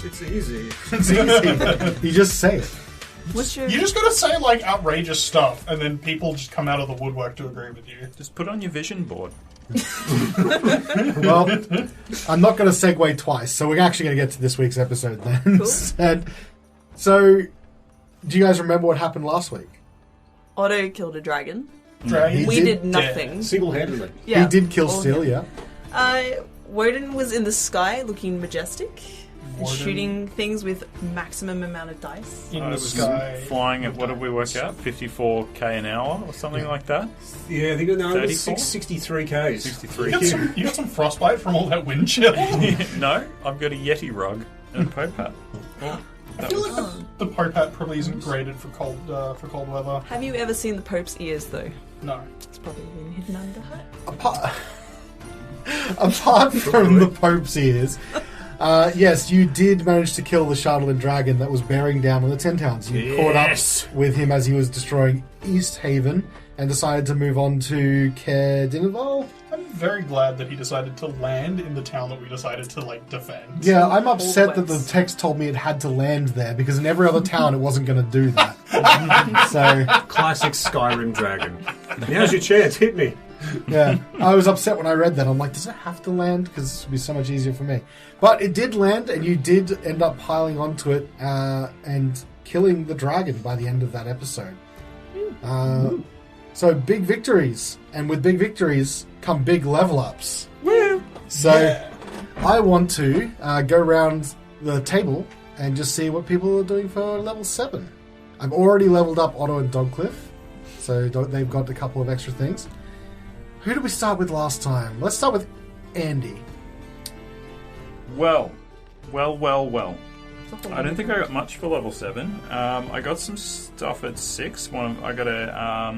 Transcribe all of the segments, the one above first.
It's easy. It's easy. You just say it. You just gotta say, like, outrageous stuff, and then people just come out of the woodwork to agree with you. Just put on your vision board. Well, I'm not going to segue twice, so we're actually going to get to this week's episode then. Cool. So, do you guys remember what happened last week? Otto killed a dragon. Dragon. We did nothing. Single-handedly. Yeah. He did kill all Steel, him. yeah. Wodun was in the sky looking majestic. And Wodun. shooting things with maximum amount of dice. In I the was sky. flying at, what did we work out? 54k an hour or something like that? Yeah, I think it was 34? 63 Ks. 63. You got some frostbite from all that wind chill. No, I've got a Yeti rug and a Pope hat. I feel like the Pope hat probably isn't graded for cold weather. Have you ever seen the Pope's ears, though? No. It's probably been hidden under hat. Apart from the Pope's ears, yes, you did manage to kill the Charlatan dragon that was bearing down on the 10 towns. You caught up with him as he was destroying East Haven and decided to move on to Dinaval. I'm very glad that he decided to land in the town that we decided to, like, defend. Yeah, I'm upset that Always. the text told me it had to land there because in every other town it wasn't going to do that. So, Classic Skyrim dragon. Now's your chance, hit me. yeah, I was upset when I read that. I'm like, does it have to land? Because it would be so much easier for me. But it did land, and you did end up piling onto it and killing the dragon by the end of that episode. So big victories, and with big victories come big level ups. Woo! So I want to go around the table and just see what people are doing for level 7. I've already leveled up Otto and Dogcliff, so they've got a couple of extra things. Who did we start with last time? Let's start with Andy. Well. I don't think I got much for level 7. I got some stuff at 6. I got a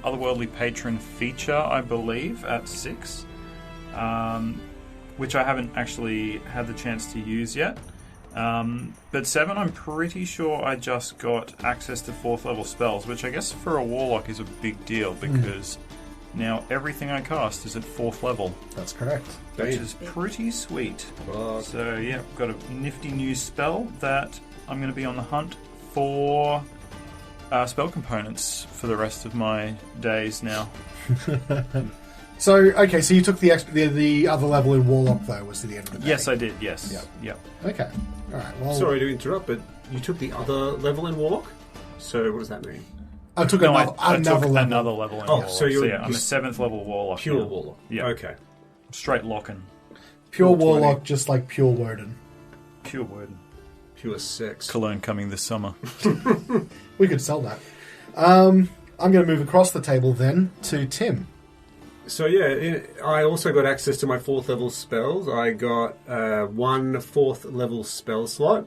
Otherworldly Patron feature, I believe, at 6. Which I haven't actually had the chance to use yet. But 7, I'm pretty sure I just got access to 4th level spells, which I guess for a Warlock is a big deal, because now everything I cast is at 4th level. That's correct. Which is pretty sweet. So yeah, I've got a nifty new spell that I'm going to be on the hunt for spell components for the rest of my days now. So, okay, so you took the other level in Warlock, though, was the end of the day? Yes, I did, yes. Yep. Yep. Okay. All right, well... Sorry to interrupt, but you took the other level in Warlock? So what does that mean? I took No, another I took level. another level in Warlock. so you're I'm a 7th level Warlock. Pure now. Warlock. Yeah. Okay. Straight locking. Pure Full 20. Warlock, just like pure Wodun. Pure word. Pure sex. Cologne coming this summer. We could sell that. I'm going to move across the table then to Tim. So yeah, I also got access to my 4th level spells. I got 1 4th level spell slot.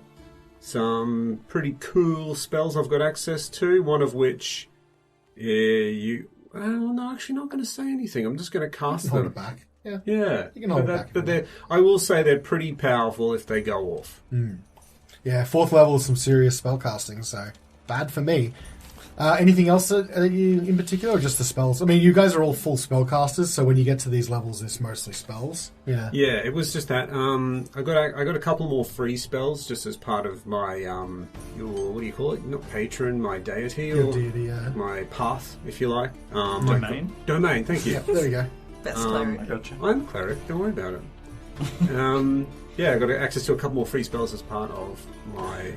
Some pretty cool spells I've got access to. One of which I'm actually not going to say anything. I'm just going to cast Hold them. it back. Yeah. Yeah, You can hold it back if But you I will say they're pretty powerful if they go off. Yeah, 4th level is some serious spellcasting, so bad for me. Anything else that you in particular, or just the spells? I mean, you guys are all full spellcasters, so when you get to these levels, it's mostly spells. Yeah. Yeah, it was just that. I got a couple more free spells just as part of my what do you call it? Not patron, my deity, Your or deity, yeah. my path, if you like. Domain? Domain. Thank you. Yeah, there you go. Best cleric. I gotcha. I'm a cleric. Don't worry about it. Yeah, I got access to a couple more free spells as part of my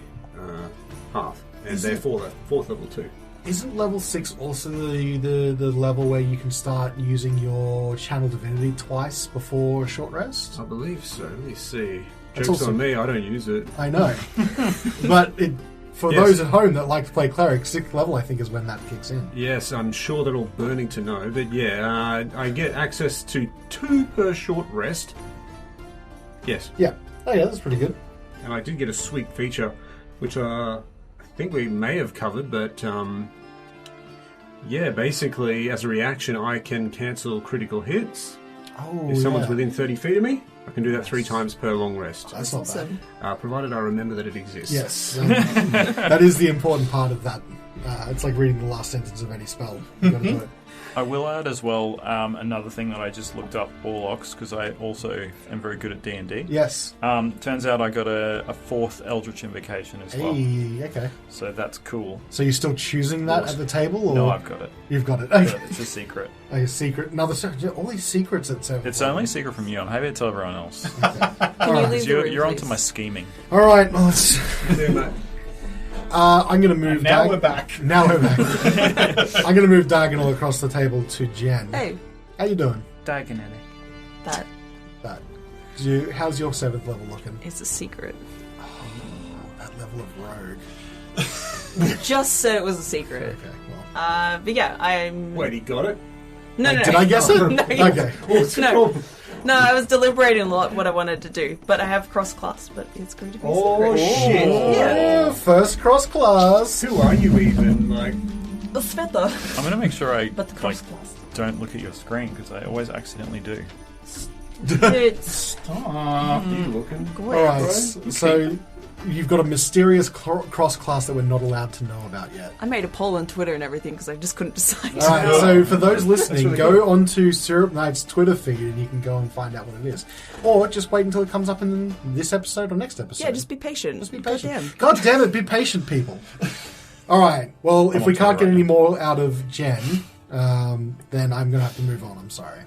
path, and they're 4th level too. Isn't level 6 also the level where you can start using your Channel Divinity twice before a short rest? I believe so. Let me see. That's Joke's also- on me. I don't use it. I know. But for Yes. those at home that like to play Cleric, 6th level I think is when that kicks in. Yes, I'm sure they're all burning to know, but yeah, I get access to 2 per short rest. Yes. Yeah. Oh yeah, that's pretty good. And I did get a sweet feature, which I think we may have covered, but yeah, basically, as a reaction, I can cancel critical hits. Oh, If someone's yeah. within 30 feet of me, I can do that 3 times per long rest, That's not bad. Awesome. provided I remember that it exists. Yes. That is the important part of that. It's like reading the last sentence of any spell. You gotta do it. I will add as well another thing that I just looked up Warlocks because I also am very good at D&D. Yes. Turns out I got a fourth Eldritch Invocation as well. Hey, okay. So that's cool. So you're still choosing that at the table? Or No, I've got it. You've got it. But Okay. it's a secret. A secret. Another all these secrets at 7. It's only a secret from you. I'm happy to tell everyone else. Can you leave the room, You're onto please? my scheming. All right. Well, let's... Do, mate. I'm going to move. And now we're back. Now we're back. I'm going to move diagonal across the table to Jen. Hey, How you doing? Diagonally. that That. How's your 7th level looking? is a secret. That level of rogue. Just said it was a secret. Okay. Well. But yeah, I'm. Wait, he got it? No, no. Did I guess it? No, Okay. No. No, I was deliberating a lot what I wanted to do, but I have cross class, but it's going to be a Oh, secret. shit. Yeah. First cross class. Who are you even? Like, The Svieta. I'm going to make sure I But the cross class. don't look at your screen because I always accidentally do. It's you looking? great. All right. bro. So you've got a mysterious cross class that we're not allowed to know about yet. I made a poll on Twitter and everything because I just couldn't decide. All right, so for those listening, really go good. onto Syrup Knight's Twitter feed and you can go and find out what it is. Or just wait until it comes up in this episode or next episode. Yeah, just be patient. Just be patient. Goddamn. God damn it, be patient, people. All right, well, if I'm we on can't Twitter get right any more out of Jen, then I'm going to have to move on, I'm sorry.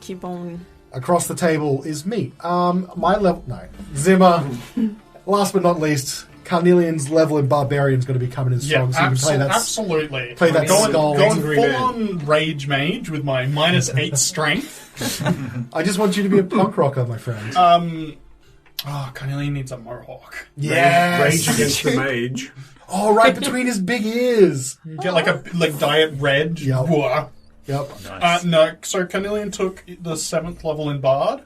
Keep on. Across the table is me. My level... No. Zimma. Last but not least... Carnelian's level in Barbarian is going to be coming in strong, so you can play that. Absolutely. play that going skull. Angry full man. on Rage Mage with my -8 strength. I just want you to be a punk rocker, my friend. Carnelian needs a mohawk. Yes! Rage against the mage. Oh, right between his big ears. Get like a diet red. Yep. Whoa. Yep. Nice. No, so Carnelian took the 7th level in Bard,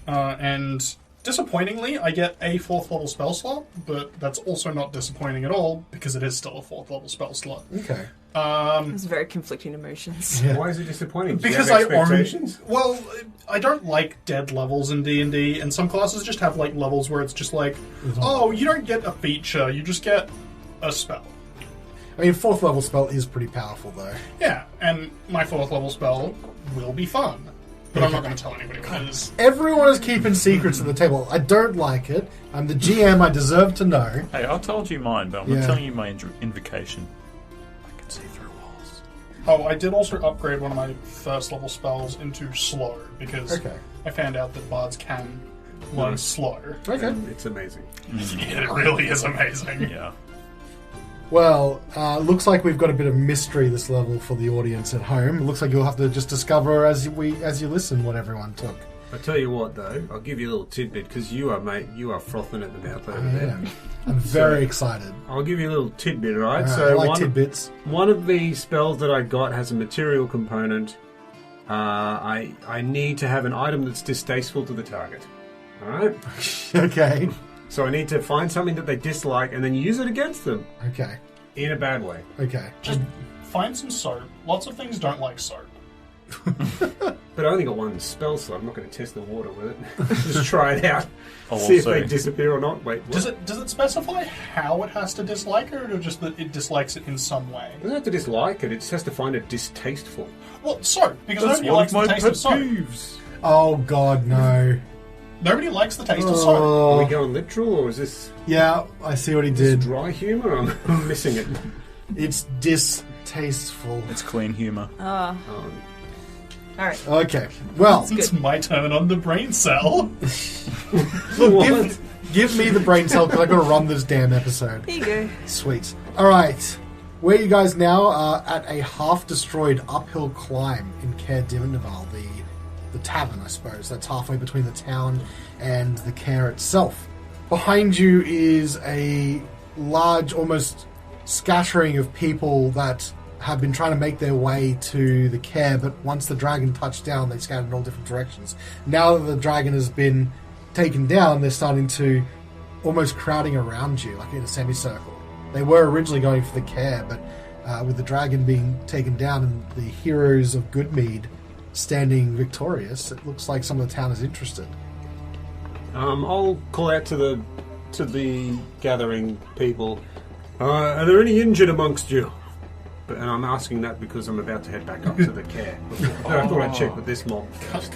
and disappointingly, I get a 4th level spell slot, but that's also not disappointing at all because it is still a 4th level spell slot. Okay. It's very conflicting emotions. Yeah. Why is it disappointing? Do you Because have I orange. expectations? Well, I don't like dead levels in D&D, and some classes just have like levels where it's just like, oh, you don't get a feature, you just get a spell. I mean, 4th level spell is pretty powerful, though. Yeah, and my 4th level spell will be fun, but I'm not going to tell anybody what it is. Everyone is keeping secrets at the table. I don't like it. I'm the GM. I deserve to know. Hey, I told you mine, but I'm Yeah. not telling you my invocation. I can see through walls. Oh, I did also upgrade one of my 1st level spells into slow, because Okay. I found out that bards can learn slow. Okay. And it's amazing. It really is amazing. Yeah. Well, looks like we've got a bit of mystery this level for the audience at home. Looks like you'll have to just discover as you listen what everyone took. I tell you what, though, I'll give you a little tidbit because you are frothing at the mouth over I there. am. I'm very excited. I'll give you a little tidbit, right? I like tidbits. one of the spells that I got has a material component. I need to have an item that's distasteful to the target. All right. Okay. So I need to find something that they dislike and then use it against them Okay. in a bad way. Okay. Just find some soap. Lots of things don't like soap. But I only got one spell slot. I'm not going to test the water with it. Just try it out. I'll See if also- they disappear or not. Wait, what? Does it specify how it has to dislike it, or just that it dislikes it in some way? It doesn't have to dislike it. It just has to find it distasteful. Well, soap, because That's nobody one likes of the my taste pet of soap. peeves. Oh God, no. Nobody likes the taste of soap. Are we Oh. going literal or is this Yeah, I see what he did. dry humour? I'm missing it. It's distasteful. It's clean humor. Um, All right. Okay. Well, It's my turn on the brain cell. look, give me the brain cell because I've got to run this damn episode. Here you go. Sweet. All right. Where you guys now are at a half-destroyed uphill climb in Caer Dimendaval, the tavern, I suppose. That's halfway between the town and the Caer itself. Behind you is a large, almost scattering of people that have been trying to make their way to the Caer, but once the dragon touched down, they scattered in all different directions. Now that the dragon has been taken down, they're starting to almost crowding around you, like in a semicircle. They were originally going for the Caer, but with the dragon being taken down and the heroes of Goodmead standing victorious, it looks like some of the town is interested. I'll call out to the gathering people. Are there any injured amongst you? and I'm asking that because I'm about to head back up to the care. I thought I'd check with this mob.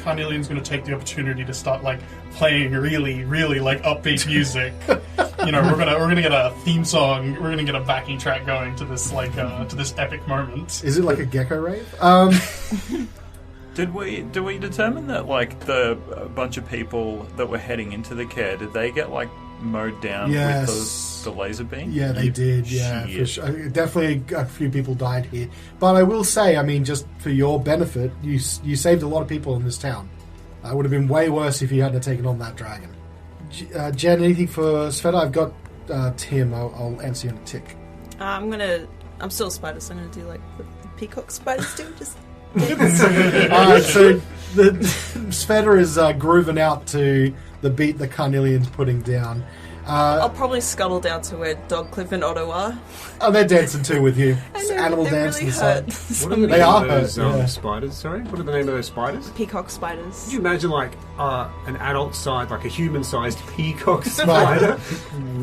Carnelian's going to take the opportunity to start like playing really, really like upbeat music. You know, we're gonna get a theme song. We're gonna get a backing track going to this like to this epic moment. Is it like a gecko rave? Did we determine that like the bunch of people that were heading into the care, did they get like mowed down with the laser beam? Yeah, they did. Yeah, for sure. Definitely a few people died here. But I will say, I mean, just for your benefit, you saved a lot of people in this town. It would have been way worse if you hadn't taken on that dragon. Jen, anything for Svieta? I've got Tim. I'll answer you in a tick. I'm still a spider, so I'm gonna do like what the peacock spiders do. Just Alright, so the Svieta is grooving out to the beat the Carnelian's putting down. I'll probably scuttle down to where Dogcliff and Otto are. Oh, they're dancing too with you. I It's know, animal they dance really inside. hurt. What are the They name are of those hurt, yeah. spiders? Sorry, what are the name of those spiders? Peacock spiders. Could you imagine like an adult-sized, like a human-sized peacock spider,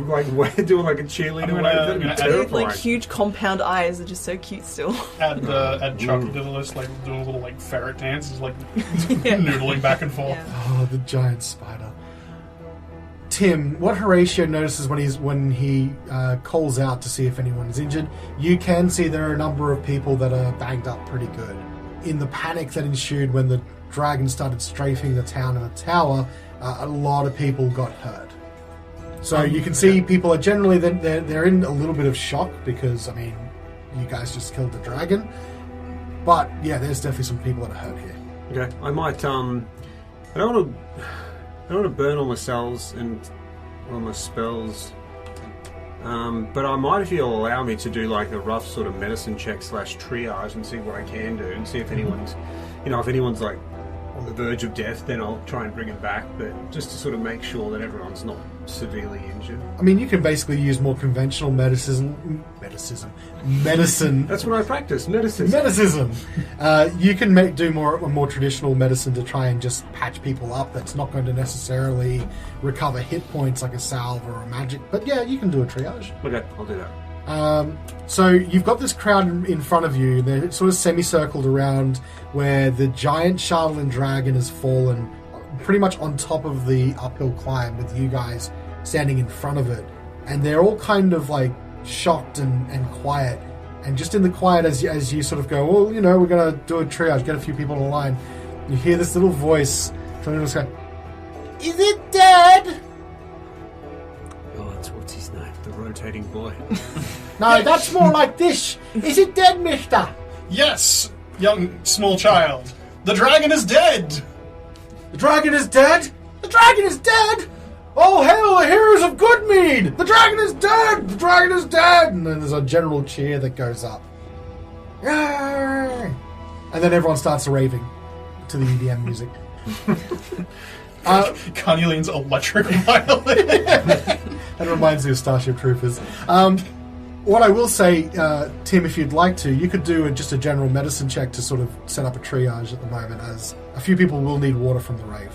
like doing like a cheerleader wave? That'd be add- They have terrifying. like huge compound eyes. They're just so cute still. Add Chuck to the list, like doing a little like ferret dance, just like Yeah. noodling back and forth. Yeah. Oh, the giant spider. Tim, what Horacio notices when he calls out to see if anyone's injured, you can see there are a number of people that are banged up pretty good. In the panic that ensued when the dragon started strafing the town and the tower, a lot of people got hurt. So you can see people are generally they're in a little bit of shock because I mean, you guys just killed the dragon. But yeah, there's definitely some people that are hurt here. Okay, I might. I don't want to burn all my cells and all my spells. But I might, if you'll allow me, to do like a rough sort of medicine check / triage and see what I can do and see if anyone's, if anyone's like on the verge of death, then I'll try and bring it back. But just to sort of make sure that everyone's not severely injured. I mean, you can basically use more conventional medicine. That's what I practice. Medicine. You can do more traditional medicine to try and just patch people up. That's not going to necessarily recover hit points like a salve or a magic. But yeah, you can do a triage. Okay, I'll do that. So you've got this crowd in front of you. They're sort of semicircled around where the giant Charlatan dragon has fallen pretty much on top of the uphill climb with you guys standing in front of it. And they're all kind of like shocked and quiet. And just in the quiet as you sort of go, well, we're going to do a triage, get a few people in a line. You hear this little voice from the go, "Is it dead?" Oh, that's what's his name? The rotating boy. No, that's more like this. "Is it dead, mister?" Yes, young small child. The dragon is dead. The dragon is dead? The dragon is dead! Oh, hail the heroes of Goodmead! The dragon is dead! The dragon is dead! And then there's a general cheer that goes up. Yay! And then everyone starts raving to the EDM music. Carnelian's electric violin. That reminds me of Starship Troopers. What I will say, Tim, if you'd like to, you could do just a general medicine check to sort of set up a triage at the moment, as a few people will need water from the rave.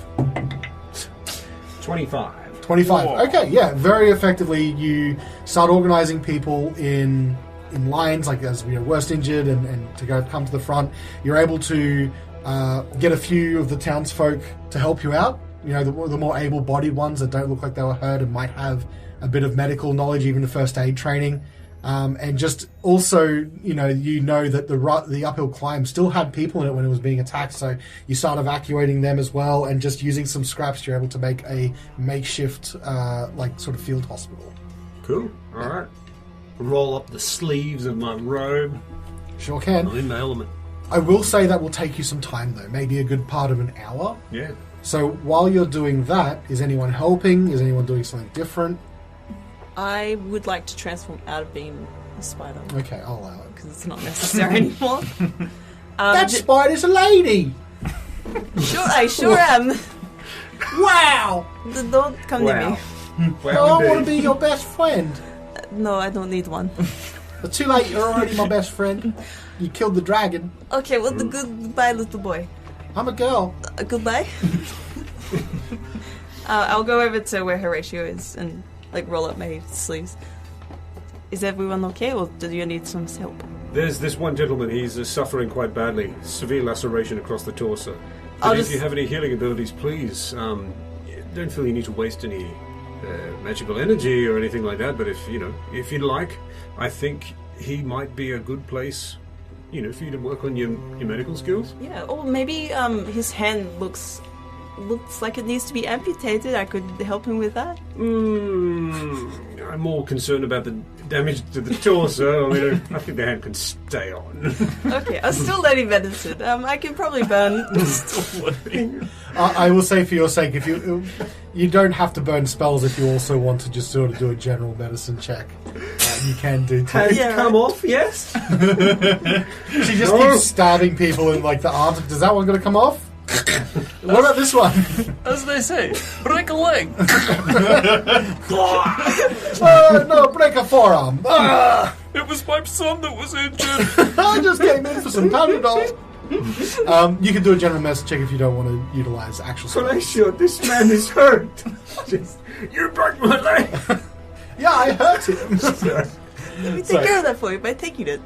25. 25. Whoa. Okay, yeah, very effectively. You start organising people in lines, like as worst injured, and to come to the front. You're able to get a few of the townsfolk to help you out. The more able-bodied ones that don't look like they were hurt and might have a bit of medical knowledge, even the first aid training. And just also, that the uphill climb still had people in it when it was being attacked, so you start evacuating them as well, and just using some scraps, you're able to make a makeshift, sort of field hospital. Cool. All right. Roll up the sleeves of my robe. Sure can. I'm in my element. I will say that will take you some time, though, maybe a good part of an hour. Yeah. So while you're doing that, is anyone helping? Is anyone doing something different? I would like to transform out of being a spider Okay, I'll allow it. because it's not necessary anymore. That spider's a lady! I sure am. Wow! Don't come near Wow. me. Well, I want to be your best friend. No, I don't need one. But too late, you're already my best friend. You killed the dragon. Okay, well, goodbye, little boy. I'm a girl. Goodbye. I'll go over to where Horatio is and roll up my sleeves. Is everyone okay, or do you need some help? There's this one gentleman, he's suffering quite badly. Severe laceration across the torso. But if you have any healing abilities, please, don't feel you need to waste any magical energy or anything like that, but if you'd like, I think he might be a good place, for you to work on your medical skills. Yeah, or maybe his hand looks like it needs to be amputated. I could help him with that. I'm more concerned about the damage to the torso. I think the hand can stay on. Okay, I'll still let him medicine. I can probably burn. I will say, for your sake, if you don't have to burn spells if you also want to just sort of do a general medicine check. You can do too. Hands come off, yes? She just keeps stabbing people in the arms. Does that one going to come off? What about this one? As they say, break a leg. No, break a forearm. It was my son that was injured. I just came in for some Panadol. You can do a general medicine check if you don't want to utilize actual spells. Horacio, this man is hurt. You broke my leg. Yeah, I hurt him. Let me take care of that for you by taking it.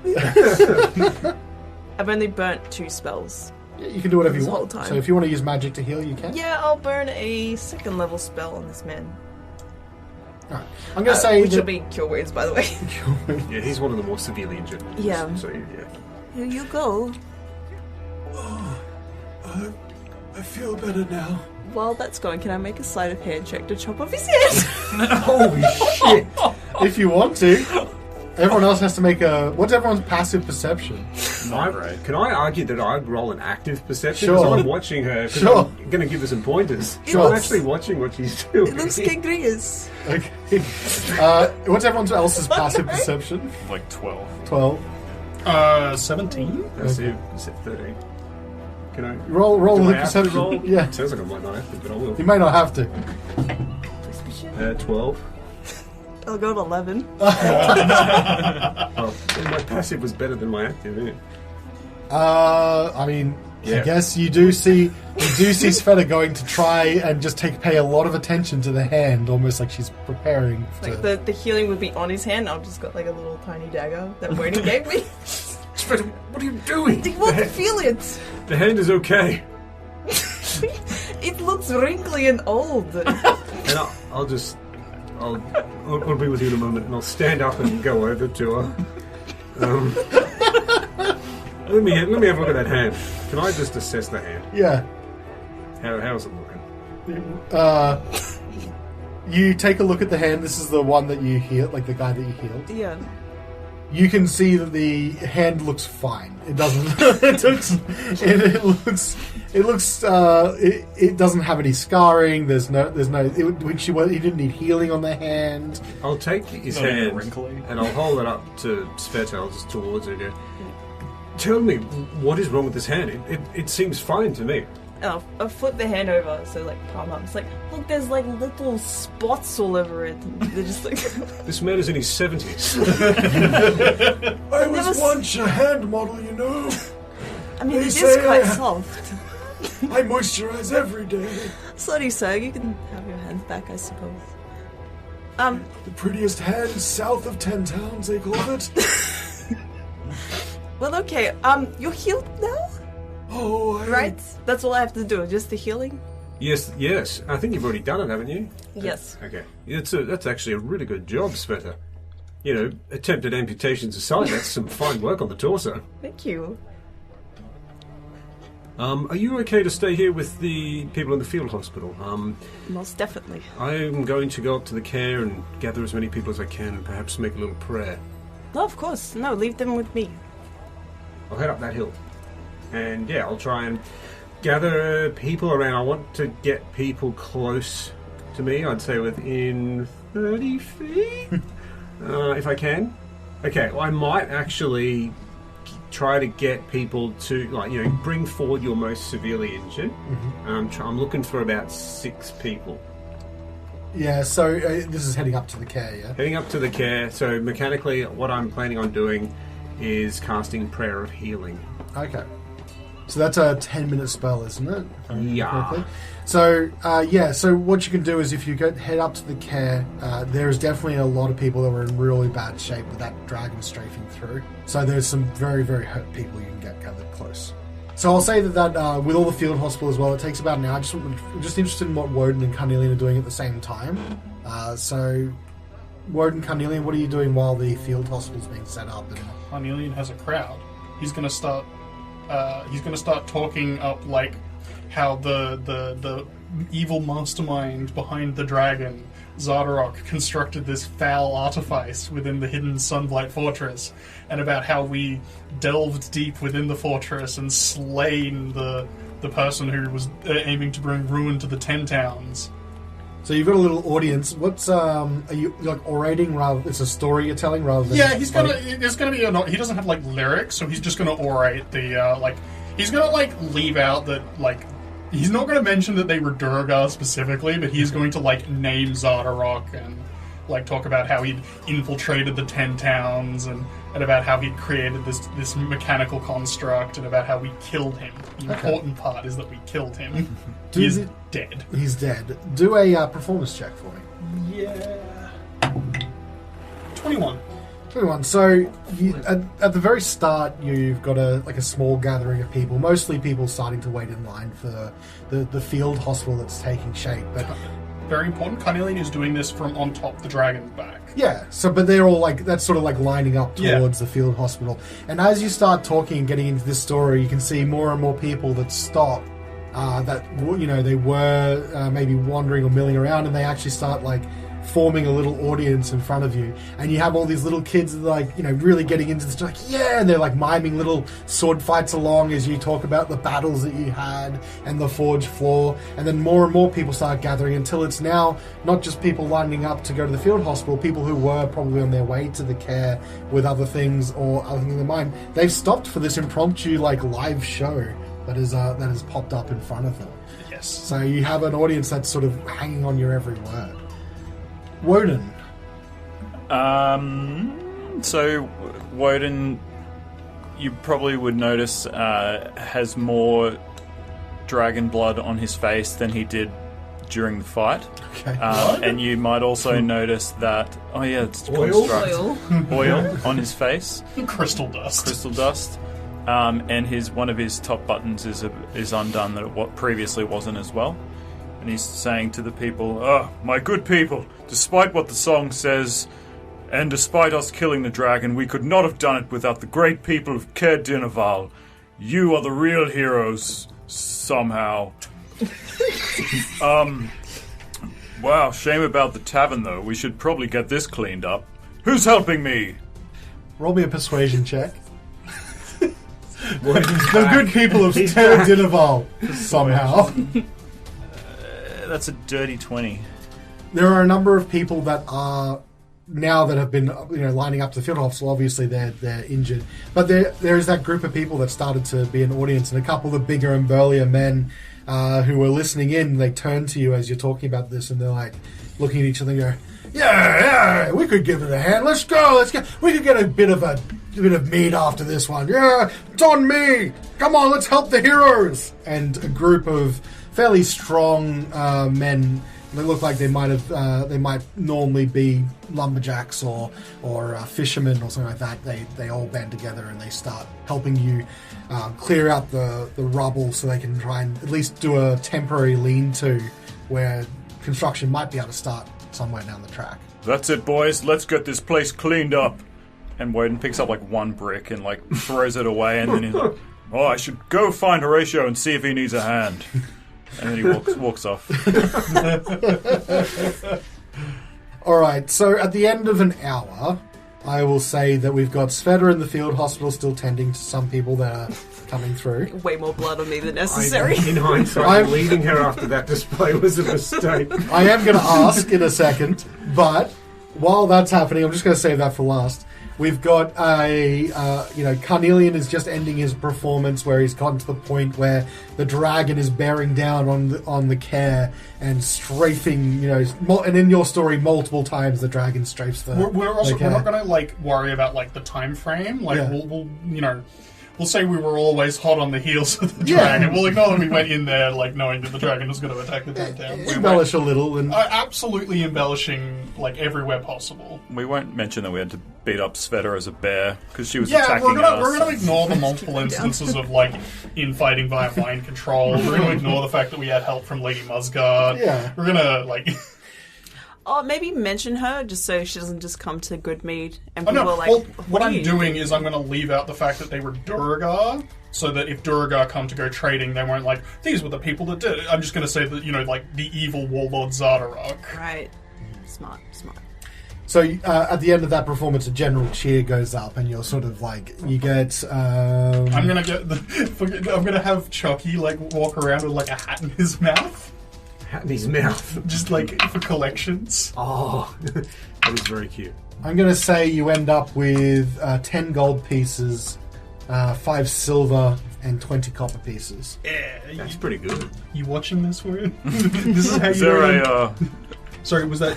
I've only burnt 2 spells. You can do whatever you This whole want. time. So if you want to use magic to heal, you can. Yeah, I'll burn a 2nd level spell on this man. Alright. I'm going to say which will that... be Cure Wounds, by the way. Yeah, he's one of the more severely injured. Yeah. So, yeah. Here you go. I feel better now. While that's going, can I make a sleight of hand check to chop off his head? Holy shit! If you want to. Everyone else has to make a... What's everyone's passive perception? Not right. Can I argue that I'd roll an active perception? Sure. Because I'm watching her. Sure. I'm going to give her some pointers. Sure. I'm actually watching what she's doing. It looks gangrenous. Okay. What's everyone else's passive perception? Like 12. 12. 17? That's it. It's at 13. Can I... Roll Do the I have to perception. roll? Yeah. Sounds like I might not have to, but I will. You may not have to. 12. I'll go to 11. Oh, my passive was better than my active, isn't it? I mean, I Yeah. guess you do see Svieta going to try and just pay a lot of attention to the hand, almost like she's preparing to... Like the healing would be on his hand. I've just got like a little tiny dagger that Wodun gave me. Svieta, what are you doing? Do you want to feel it? The hand is okay. It looks wrinkly and old. And I'll be with you in a moment, and I'll stand up and go over to her. Let me have a look at that hand. Can I just assess the hand? Yeah. How's it looking? You take a look at the hand. This is the one that you healed, like the guy that you healed. Yeah. You can see that the hand looks fine. It doesn't. It doesn't have any scarring. There's no. He didn't need healing on the hand. I'll take his Not even hand wrinkly. and I'll hold it up to Svieta, just towards her. Go, tell me, what is wrong with this hand? It seems fine to me. And I'll flip the hand over, so like palm up. It's like, look, there's like little spots all over it. And they're just like. This man is in his 70s. I was once a hand model, you know. I mean, They it is say quite I- soft. I moisturize every day. Sorry, sir. You can have your hands back, I suppose. The prettiest hand south of 10 towns, they call it. Well, okay. You're healed now, Oh, right? That's all I have to do. Just the healing. Yes. I think you've already done it, haven't you? Yes. Okay. That's actually a really good job, Svieta. Attempted amputations aside, that's some fine work on the torso. Thank you. Are you okay to stay here with the people in the field hospital? Most definitely. I'm going to go up to the care and gather as many people as I can and perhaps make a little prayer. No, of course. No, leave them with me. I'll head up that hill. And yeah, I'll try and gather people around. I want to get people close to me. I'd say within 30 feet, if I can. Okay, well, I might actually try to get people to, bring forward your most severely injured. Mm-hmm. I'm looking for about 6 people. Yeah, so this is heading up to the care, yeah? Heading up to the care, so mechanically what I'm planning on doing is casting Prayer of Healing. Okay. So that's a 10-minute spell, isn't it? If I remember Yeah. correctly. So what you can do is if you head up to the care, there's definitely a lot of people that were in really bad shape with that dragon strafing through. So there's some very, very hurt people you can get gathered close. So I'll say that with all the field hospital as well, it takes about an hour. I'm just interested in what Wodun and Carnelian are doing at the same time. So Wodun, Carnelian, what are you doing while the field hospital's being set up? And Carnelian has a crowd. He's gonna start talking up like how the evil mastermind behind the dragon, Zardarok, constructed this foul artifice within the hidden Sunblight Fortress, and about how we delved deep within the fortress and slain the person who was aiming to bring ruin to the 10 towns. So you've got a little audience. What's are you like orating rather? It's a story you're telling rather than. Yeah, he's gonna. There's gonna be he doesn't have like lyrics, so he's just gonna orate the He's gonna like leave out that like. He's not going to mention that they were Durgar specifically, but he's going to like name Zardarok and like talk about how he'd infiltrated the 10 towns and about how he'd created this mechanical construct and about how we killed him. The important part is that we killed him. He's dead. He's dead. Do a performance check for me. Yeah. 21. 21. So at the very start, you've got a small gathering of people, mostly people starting to wait in line for the field hospital that's taking shape. But very important, Carnelian is doing this from on top the dragon's back. yeah, but they're all like that's sort of like lining up towards the field hospital. And as you start talking and getting into this story, you can see more and more people that stop. That they were maybe wandering or milling around, and they actually start like forming a little audience in front of you, and you have all these little kids like really getting into this, like and they're like miming little sword fights along as you talk about the battles that you had and the forge floor, and then more and more people start gathering until it's now not just people lining up to go to the field hospital, people who were probably on their way to the care with other things or other things in mind. They've stopped for this impromptu like live show that has popped up in front of them. Yes. So you have an audience that's sort of hanging on your every word. Wodun. So Wodun, you probably would notice, has more dragon blood on his face than he did during the fight. Okay. And you might also notice that it's Oil? construct. Oil on his face, Crystal dust. crystal dust, and one of his top buttons is undone that it previously wasn't as well. And he's saying to the people, "Oh, my good people, despite what the song says, and despite us killing the dragon, we could not have done it without the great people of Caer Dineval. You are the real heroes, somehow." Wow, shame about the tavern, though. We should probably get this cleaned up. Who's helping me? Roll me a persuasion check. Wodun's The back. good people of Caer Dineval, somehow. That's a dirty 20. There are a number of people that are now that have been lining up to the field hospital. Obviously they're injured, but there is that group of people that started to be an audience, and a couple of the bigger and burlier men who were listening in, they turn to you as you're talking about this, and they're like looking at each other and go, yeah, we could give it a hand, let's go, we could get a bit of meat after this one. Yeah, it's on me, come on, let's help the heroes. And a group of fairly strong men. They look like they might normally be lumberjacks or fishermen or something like that. They all band together and they start helping you clear out the rubble so they can try and at least do a temporary lean-to where construction might be able to start somewhere down the track. That's it, boys. Let's get this place cleaned up. And Wodun picks up like one brick and like throws it away, and then he's like, "Oh, I should go find Horacio and see if he needs a hand." And then he walks off. Alright, so at the end of an hour, I will say that we've got Svieta in the field hospital still tending to some people that are coming through. Way more blood on me than necessary. In hindsight, leaving her after that display was a mistake. I am going to ask in a second, but while that's happening, I'm just going to save that for last. We've got Carnelian is just ending his performance where he's gotten to the point where the dragon is bearing down on the care and strafing, and in your story, multiple times the dragon strafes the We're care. not going to like worry about like the time frame. Like Yeah. we'll say we were always hot on the heels of the dragon. We'll ignore that we went in there, like, knowing that the dragon was going to attack the downtown. Embellish a little. And Absolutely embellishing, like, everywhere possible. We won't mention that we had to beat up Svieta as a bear, because she was attacking we're us. going to ignore the multiple instances of, like, infighting via mind control. We're going to ignore the fact that we had help from Lady Musgard. Yeah. We're going to, like... Oh, maybe mention her just so she doesn't just come to Goodmead and people are like, well, what what are I'm you doing is I'm going to leave out the fact that they were Duragar, so that if Duragar come to go trading, they won't like, these were the people that did it. I'm just going to say that, you know, like, the evil warlord Zardarok. Right. Smart. so at the end of that performance, a general cheer goes up, and you're sort of like, you get... I'm going to have Chucky, like, walk around with, like, a hat in his mouth. Hat in his mouth. Just, like, for collections. Oh, that is very cute. I'm going to say you end up with 10 gold pieces, 5 silver, and 20 copper pieces. Yeah. That's pretty good. You watching this, Wodun? This is how Is you there know. a... Sorry, was that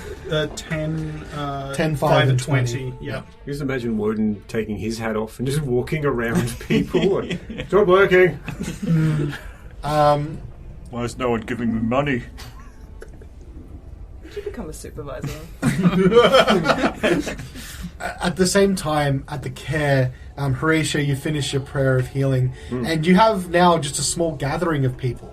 10, 10, 5, and 20. Yeah. Just imagine Wodun taking his hat off and just walking around people. It's not working. Why is no one giving me money? Did you become a supervisor? At the same time, at the care, Horatio, you finish your prayer of healing, and you have now just a small gathering of people.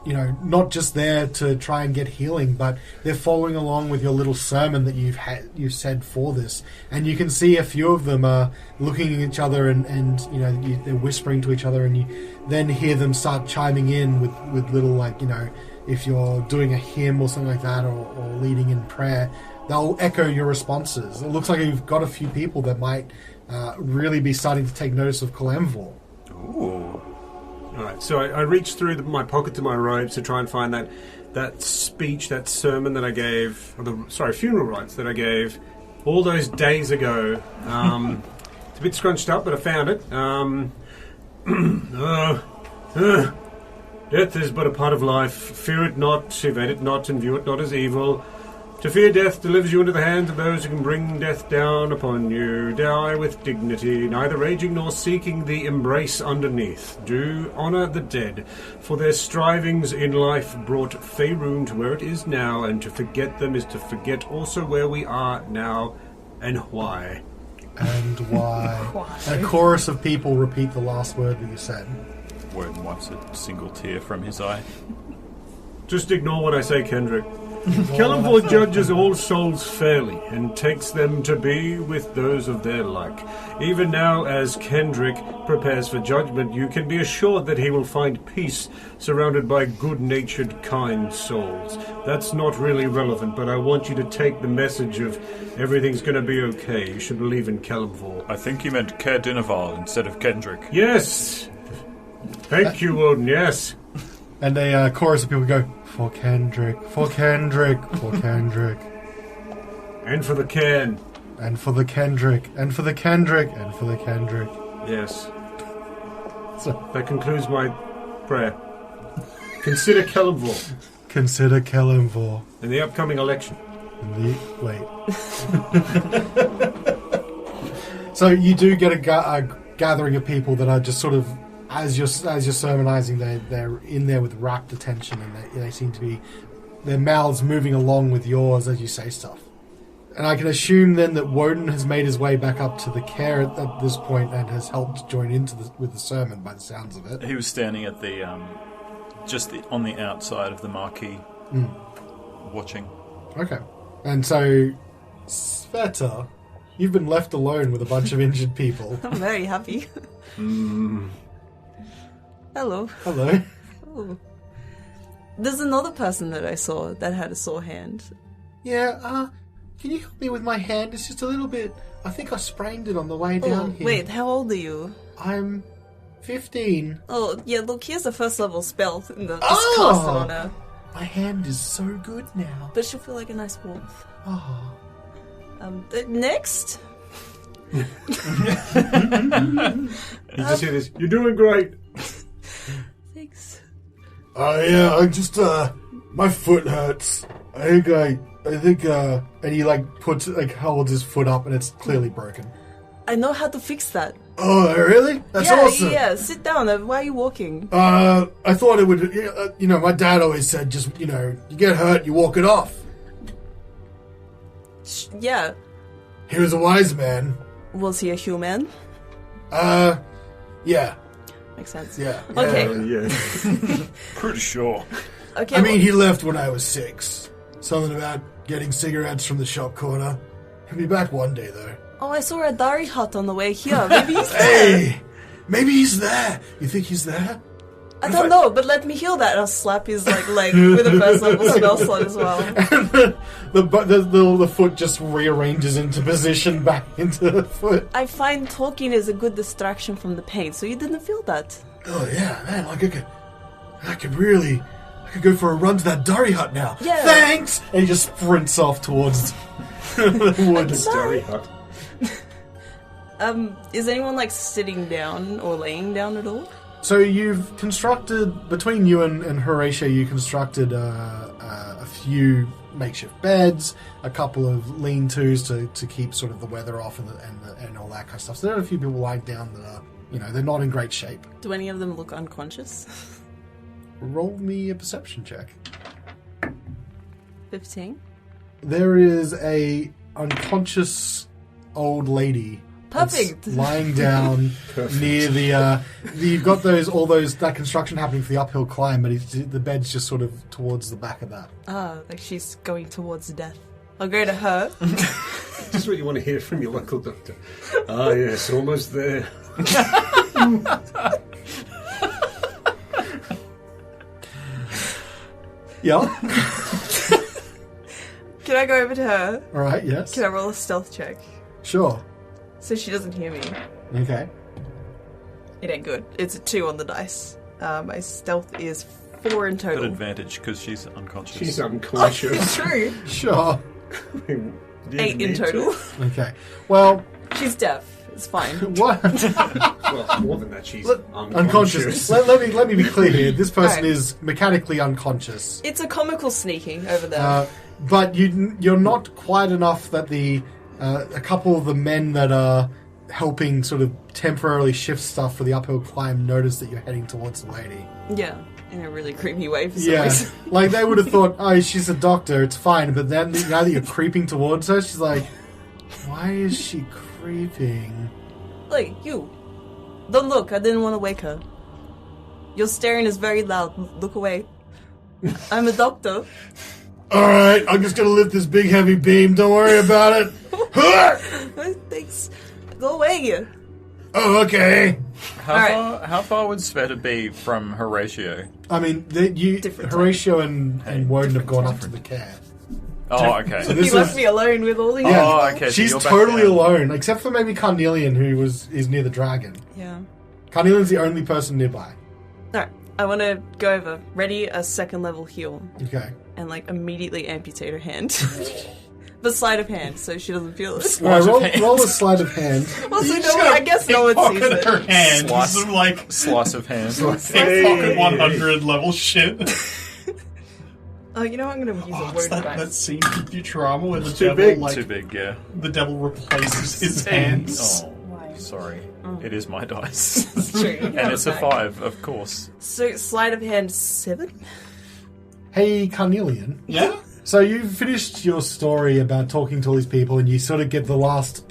You know, not just there to try and get healing, but they're following along with your little sermon that you've said for this. And you can see a few of them are looking at each other and you know, they're whispering to each other, and you then hear them start chiming in with little, like, you know, if you're doing a hymn or something like that, or leading in prayer, they'll echo your responses. It looks like you've got a few people that might really be starting to take notice of Calamvor. Ooh. All right, so I reached through my pocket to my robes to try and find that speech, that sermon that I gave, funeral rites that I gave all those days ago. It's a bit scrunched up, but I found it. Death is but a part of life. Fear it not, evade it not, and view it not as evil. To fear death delivers you into the hands of those who can bring death down upon you. Die with dignity, neither raging nor seeking the embrace underneath. Do honour the dead, for their strivings in life brought Faerun to where it is now, and to forget them is to forget also where we are now, and why. And why? And a chorus of people repeat the last word that you said. Wodun wipes a single tear from his eye. Just ignore what I say, Kendrick. Calamvor judges all souls fairly, and takes them to be with those of their like. Even now, as Kendrick prepares for judgment, you can be assured that he will find peace, surrounded by good-natured, kind souls. That's not really relevant, but I want you to take the message of everything's going to be okay. You should believe in Calamvor. I think you meant Ker Dinaval instead of Kendrick. Yes! Thank you, Wodun, yes. And a chorus of people go, for Kendrick, for Kendrick, for Kendrick. And for the Cairn. And for the Kendrick, and for the Kendrick, and for the Kendrick. Yes. So, That concludes my prayer. Consider Calamvor consider Calamvor. in the upcoming election. Wait. So you do get a gathering of people that are just sort of, as you're sermonizing, they're in there with rapt attention, and they seem to be, their mouths moving along with yours as you say stuff. And I can assume then that Wodun has made his way back up to the care at this point and has helped join into with the sermon by the sounds of it. He was standing at the on the outside of the marquee, watching. Okay. And so, Svieta, you've been left alone with a bunch of injured people. I'm very happy. Hello. Hello. Oh. There's another person that I saw that had a sore hand. Yeah, can you help me with my hand? It's just a little bit, I think I sprained it on the way down here. Wait, how old are you? I'm 15. Oh, yeah, look, here's a first level spell in the Oh! cast on her. My hand is so good now. But she'll feel like a nice warmth. Oh. Next? You just hear this, you're doing great. Thanks. Yeah, I just, my foot hurts. I think, and he, holds his foot up and it's clearly broken. I know how to fix that. Oh, really? That's yeah, awesome. Yeah, sit down. Why are you walking? I thought it would, my dad always said, just, you get hurt, you walk it off. Yeah. He was a wise man. Was he a human? Yeah. Makes sense. Yeah. Okay. Yeah. Pretty sure. Okay. I mean, he left when I was 6. Something about getting cigarettes from the shop corner. He'll be back one day, though. Oh, I saw a Dari hut on the way here. Maybe he's there. Hey! Maybe he's there. You think he's there? I don't know, but let me heal that. And I'll slap his leg with a first level spell slot as well. And the foot just rearranges into position back into the foot. I find talking is a good distraction from the pain, so you didn't feel that. Oh yeah, man! I could go for a run to that Dari hut now. Yeah. Thanks. And he just sprints off towards the woods. Story hut. Is anyone sitting down or laying down at all? So you've constructed, between you and Horacio, you constructed a few makeshift beds, a couple of lean-tos to keep sort of the weather off and all that kind of stuff. So there are a few people lying down that are, they're not in great shape. Do any of them look unconscious? Roll me a perception check. 15. There is a unconscious old lady. Perfect. That's lying down near the. You've got that construction happening for the uphill climb, but the bed's just sort of towards the back of that. Ah, she's going towards death. I'll go to her. Just what you want to hear from your local doctor. Ah, yes, almost there. Yeah. Can I go over to her? All right. Yes. Can I roll a stealth check? Sure. So she doesn't hear me. Okay. It ain't good. It's a 2 on the dice. My stealth is 4 in total. Good advantage because she's unconscious. She's unconscious. True. Sure. 8 in total. Okay. Well. She's deaf. It's fine. What? Well, more than that, she's unconscious. Let me be clear here. This person Right. is mechanically unconscious. It's a comical sneaking over there. But you're not quite enough that a couple of the men that are helping sort of temporarily shift stuff for the uphill climb notice that you're heading towards the lady. Yeah, in a really creepy way for some reason. Like they would have thought, oh, she's a doctor, it's fine. But then now that you're creeping towards her, she's like, why is she creeping? Look, you. Don't look. I didn't want to wake her. Your staring is very loud. Look away. I'm a doctor. Alright, I'm just gonna lift this big heavy beam, don't worry about it. Thanks. Go away. Oh, okay. How far would Svieta be from Horacio? I mean, Different Horacio and Wodun have gone up to the care. Oh, okay. So He this left is, me alone with all these yeah, Oh, okay, so she's you're back totally down. alone, except for maybe Carnelian, who is near the dragon. Yeah. Carnelian's the only person nearby. Alright, I want to go over. Ready a second level heal. Okay. And immediately amputate her hand. The sleight of hand, so she doesn't feel it. Alright, roll a sleight of hand. Also, I guess no one sees Pocket her it. hand. Slice. Some Slice of hand. pocket 100 level shit. Oh, you know what? I'm going to use a It's word that device. scene in Futurama where the Too devil big. Too big, yeah. the devil replaces his hands. Oh, Why? sorry. It is my dice. It's true. You And have it's a back. 5, of course. So, sleight of hand 7? Hey, Carnelian. Yeah? So you've finished your story about talking to all these people, and you sort of get the last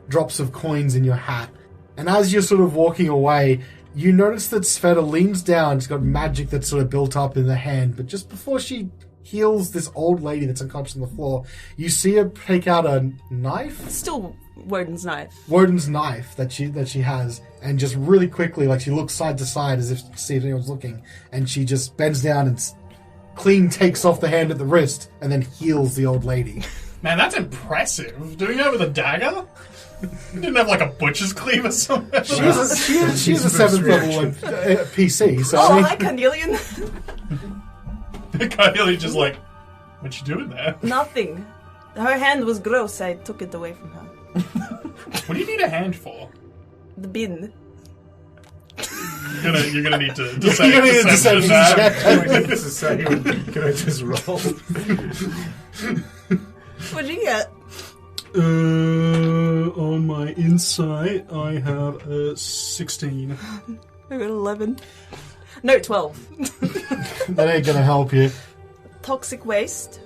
drops of coins in your hat. And as you're sort of walking away, you notice that Svieta leans down. She's got magic that's sort of built up in the hand. But just before she heals this old lady that's unconscious on the floor, you see her take out a knife. Still Wodun's knife. Wodun's knife that she has, and just really quickly, she looks side to side as if to see if anyone's looking, and she just bends down and clean takes off the hand at the wrist, and then heals the old lady. Man, that's impressive. Doing it with a dagger? You didn't have a butcher's cleaver somewhere? She's a 7th level PC, so Oh, I mean, hi, Carnelian. Carnelian just what you doing there? Nothing. Her hand was gross. I took it away from her. What do you need a hand for? The bin. You're gonna need to you're gonna need a deception check. This is so can I just roll? What'd you get? on my insight, I have a 16. I got 11. No, 12. That ain't gonna help you. Toxic waste.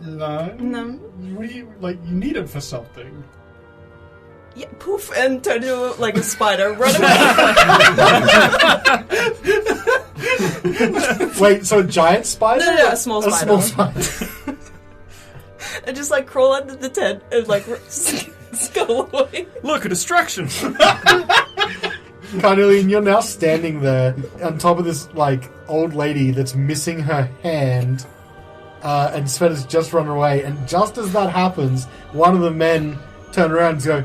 No. No. What do you, like, you need it for something. Yeah, poof, and turn into like a spider. Run away. Wait, so a giant spider? No, a small spider. A small spider. And just like crawl under the tent and like scuttle away. Look, a distraction! Carnelian, you're now standing there on top of this, like, old lady that's missing her hand, and Sveta's just run away, and just as that happens, one of the men turn around and go,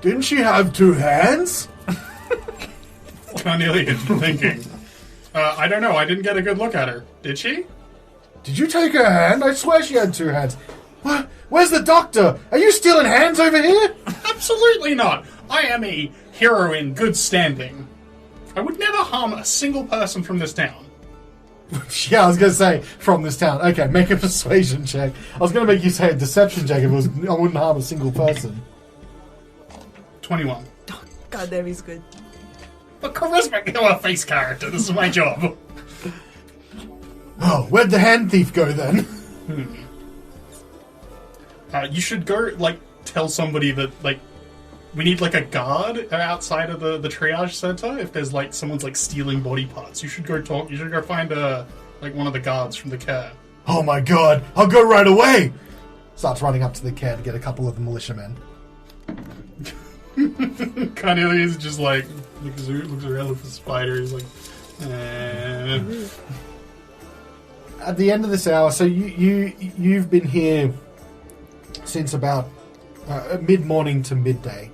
"Didn't she have 2 hands?" Carnelian thinking, I don't know, I didn't get a good look at her. Did she? "Did you take her hand? I swear she had 2 hands." "What? Where's the doctor? Are you stealing hands over here?" Absolutely not. I am a hero in good standing. I would never harm a single person from this town. Yeah, I was going to say, from this town. Okay, make a persuasion check. I was going to make you say a deception check if it was, I wouldn't harm a single person. 21. God damn, he's good. But charisma, you're a face character. This is my job. Oh, where'd the hand thief go then? You should go, like, tell somebody that, like, we need, like, a guard outside of the triage center. If there's, like, someone's, like, stealing body parts, you should go talk. You should go find, like, one of the guards from the care. Oh my god, I'll go right away! Starts running up to the care to get a couple of the militiamen. Carnelian's just, like, looks around with the spider. He's like, At the end of this hour, so you've been here since about mid-morning to midday,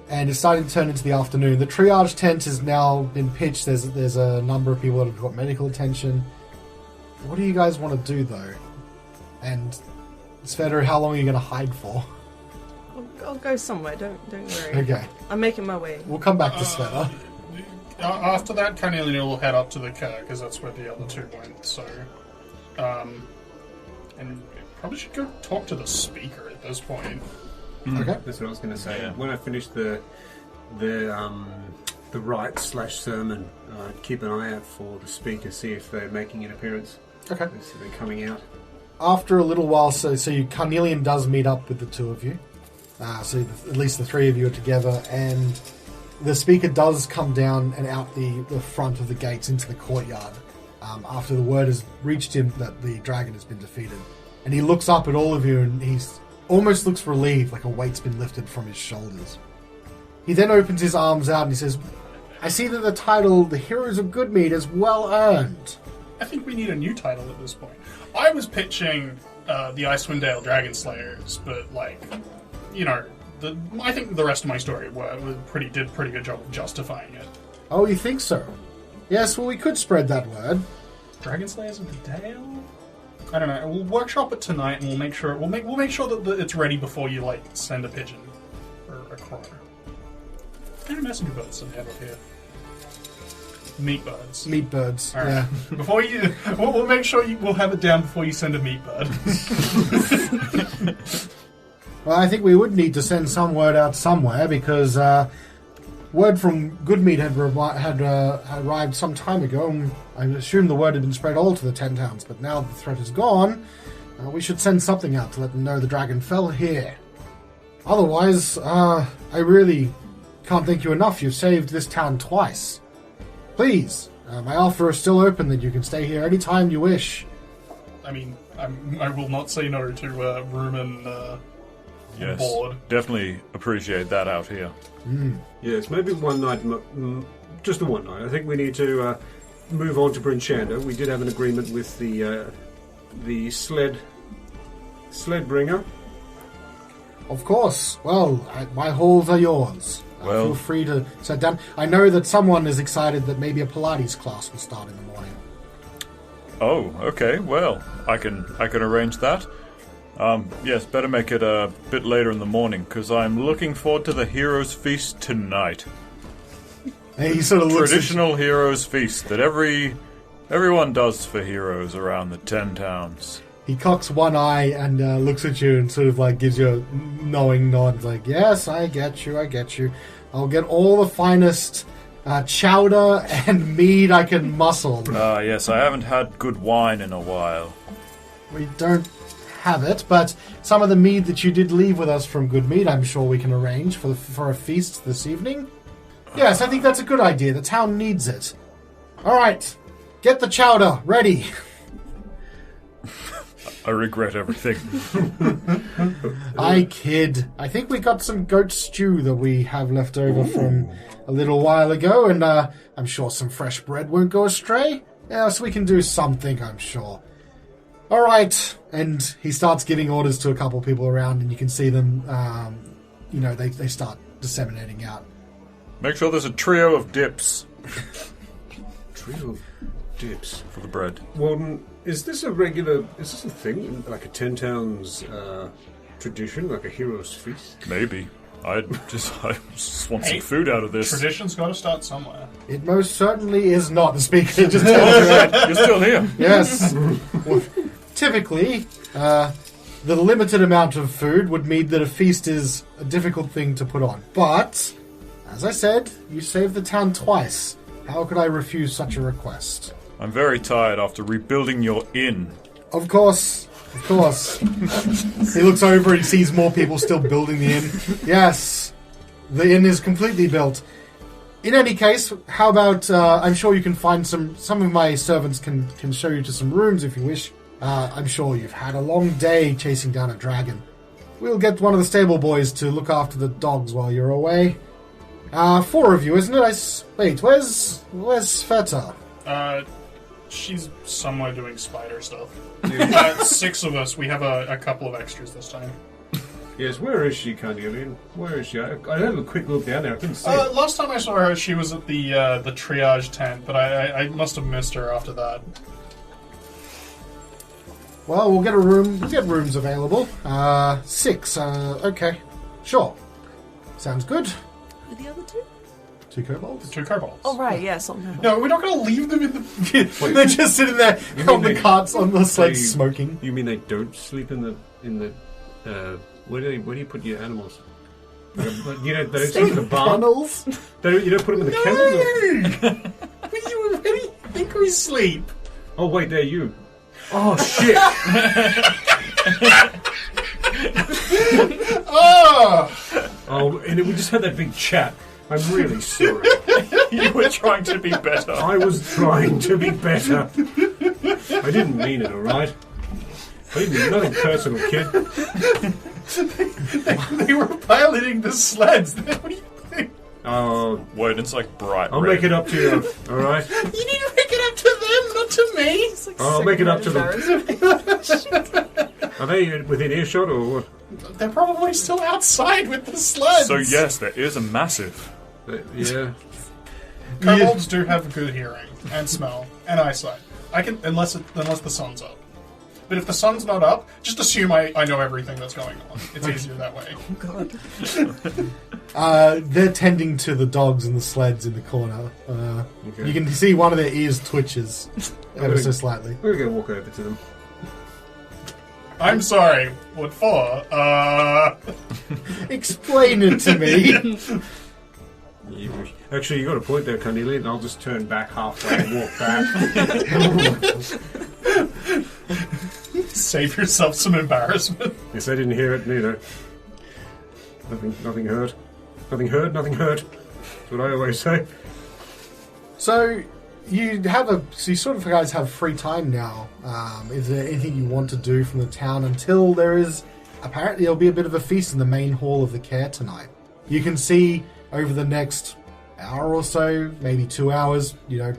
and it's starting to turn into the afternoon. The triage tent has now been pitched. There's a number of people that have got medical attention. What do you guys want to do, though? And Svieta, how long are you going to hide for? I'll go somewhere. Don't worry. Okay, I'm making my way. we'll come back to Svieta. after that, Carnelian will head up to the care, because that's where the other two went, so... and probably should go talk to the speaker at this point. Okay. That's what I was going to say. Yeah. When I finish the rite/sermon, keep an eye out for the speaker, see if they're making an appearance. Okay. See if they're coming out. After a little while, so Carnelian does meet up with the two of you. So at least the three of you are together, and the speaker does come down and out the front of the gates into the courtyard after the word has reached him that the dragon has been defeated. And he looks up at all of you, and he's almost looks relieved, like a weight's been lifted from his shoulders. He then opens his arms out and he says, "I see that the title, the Heroes of Goodmead, is well earned." I think we need a new title at this point. I was pitching the Icewind Dale Dragon Slayers, but, like, you know, I think the rest of my story did a pretty good job of justifying it. Oh, you think so? Yes, well, we could spread that word. Dragon Slayers of the Dale? I don't know. We'll workshop it tonight, and we'll make sure that it's ready before you like send a pigeon or a crow. What kind of messenger birds do they have up here? Meat birds. Meat birds. All right. Yeah. Before you, we'll make sure we'll have it down before you send a meat bird. Well, I think we would need to send some word out somewhere, because word from Goodmead had arrived some time ago, and I assume the word had been spread all to the 10 towns, but now the threat is gone, we should send something out to let them know the dragon fell here. Otherwise, I really can't thank you enough. You've saved this town twice. Please, my offer is still open that you can stay here any time you wish. I mean, I will not say no to room and Yes, board. definitely appreciate that out here. Yes, maybe one night, just the one night. I think we need to move on to Bryn Shander. We did have an agreement with the sled bringer. Of course. Well, my halls are yours. Well- Feel free to sit down. I know that someone is excited that maybe a Pilates class will start in the morning. Oh, okay. Well, I can arrange that. Yes, better make it a bit later in the morning, because I'm looking forward to the Heroes Feast tonight. And he sort of looks Traditional Heroes Feast that everyone does for heroes around the 10 towns. He cocks one eye and looks at you and sort of like gives you a knowing nod, like, yes, I get you. I'll get all the finest chowder and mead I can muscle. Yes, I haven't had good wine in a while. We don't have it, but some of the mead that you did leave with us from Good Mead, I'm sure we can arrange for a feast this evening. Yes, I think that's a good idea. The town needs it. All right, get the chowder ready. I regret everything. I kid. I think we got some goat stew that we have left over from a little while ago, and I'm sure some fresh bread won't go astray. Yeah, so we can do something, I'm sure. All right, and he starts giving orders to a couple of people around, and you can see them, they start disseminating out. Make sure there's a trio of dips. Trio of dips. For the bread. Wodun, is this a thing, like a 10 towns tradition, like a hero's feast? Maybe. I just want some food out of this. Tradition's got to start somewhere. It most certainly is not. The speaker just tells you. You're still here. Yes. Well, typically, the limited amount of food would mean that a feast is a difficult thing to put on. But, as I said, you saved the town twice. How could I refuse such a request? I'm very tired after rebuilding your inn. Of course. He looks over and sees more people still building the inn. Yes, the inn is completely built. In any case, how about, I'm sure you can find some of my servants can show you to some rooms if you wish. I'm sure you've had a long day chasing down a dragon. We'll get one of the stable boys to look after the dogs while you're away. 4 of you, isn't it? Wait, where's Svieta? She's somewhere doing spider stuff. 6 of us. We have a couple of extras this time. Yes, where is she, Carnelian? Where is she? I had a quick look down there. I couldn't see her. Last time I saw her, she was at the triage tent, but I must have missed her after that. Well, we'll get a room. We'll get rooms available. 6. Okay. Sure. Sounds good. Who are the other 2? 2 kobolds? 2 kobolds. Oh, right, yes. Yeah, No, we're not going to leave them in the... They're just sitting there on the carts on the sleds smoking. You mean they don't sleep in the where do you put your animals? They don't sleep in the barn? Kennels? You don't put them in the kennels? Where do you think we sleep? Oh, wait, they're you. Oh, shit. Oh, and we just had that big chat. I'm really sorry. You were trying to be better. I was trying to be better. I didn't mean it, alright? I didn't mean nothing personal, kid. They were piloting the sleds. What do you think? Oh, wait, it's like bright I'll red. make it up to you, alright? You need to make it up to them, not to me. I'll make it up to them. Are they within earshot or what? They're probably still outside with the sleds. So yes, there is a massive. Yeah. Kobolds do have good hearing and smell and eyesight. I can unless the sun's up. But if the sun's not up, just assume I know everything that's going on. It's easier that way. Oh, God. They're tending to the dogs and the sleds in the corner. Okay. You can see one of their ears twitches ever so slightly. We're going to walk over to them. I'm sorry. What for? Explain it to me. Actually, you got a point there, Carnelian. I'll just turn back halfway and walk back. Save yourself some embarrassment. Yes, I didn't hear it neither. Nothing heard. Nothing heard, nothing heard. That's what I always say. So you sort of guys have free time now. Is there anything you want to do from the town until apparently there'll be a bit of a feast in the main hall of the care tonight. You can see over the next hour or so, maybe 2 hours,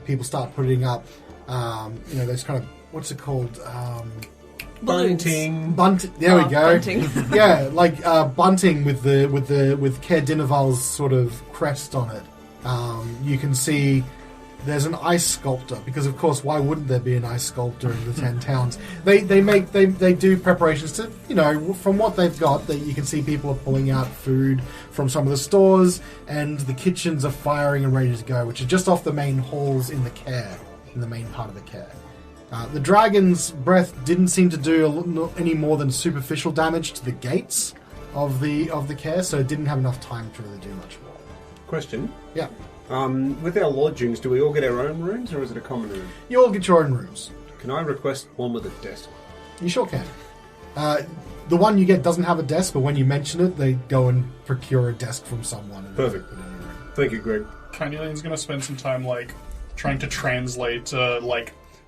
people start putting up, those kind of, what's it called? Bunting. There we go. Bunting. Yeah, like bunting with Care Dinaval's sort of crest on it. You can see there's an ice sculptor, because of course, why wouldn't there be an ice sculptor in the 10 towns? They do preparations to, from what they've got, that you can see people are pulling out food from some of the stores, and the kitchens are firing and ready to go, which are just off the main halls in the main part of the care. The dragon's breath didn't seem to do any more than superficial damage to the gates, of the care, so didn't have enough time to really do much more. Question. Yeah. With our lodgings, do we all get our own rooms, or is it a common room? You all get your own rooms. Can I request one with a desk? You sure can. The one you get doesn't have a desk, but when you mention it, they go and procure a desk from someone. And Perfect. put it in your room. Thank you, Greg. Carnelian's gonna spend some time trying to translate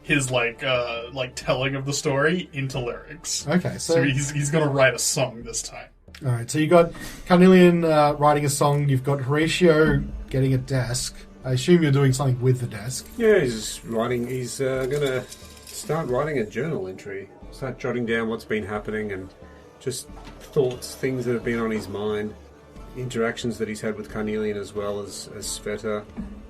his telling of the story into lyrics. Okay, So he's gonna write a song this time. All right, so you got Carnelian writing a song. You've got Horacio getting a desk. I assume you're doing something with the desk. Yeah, he's writing. He's gonna start writing a journal entry. Start jotting down what's been happening and just thoughts, things that have been on his mind, interactions that he's had with Carnelian as well as Svieta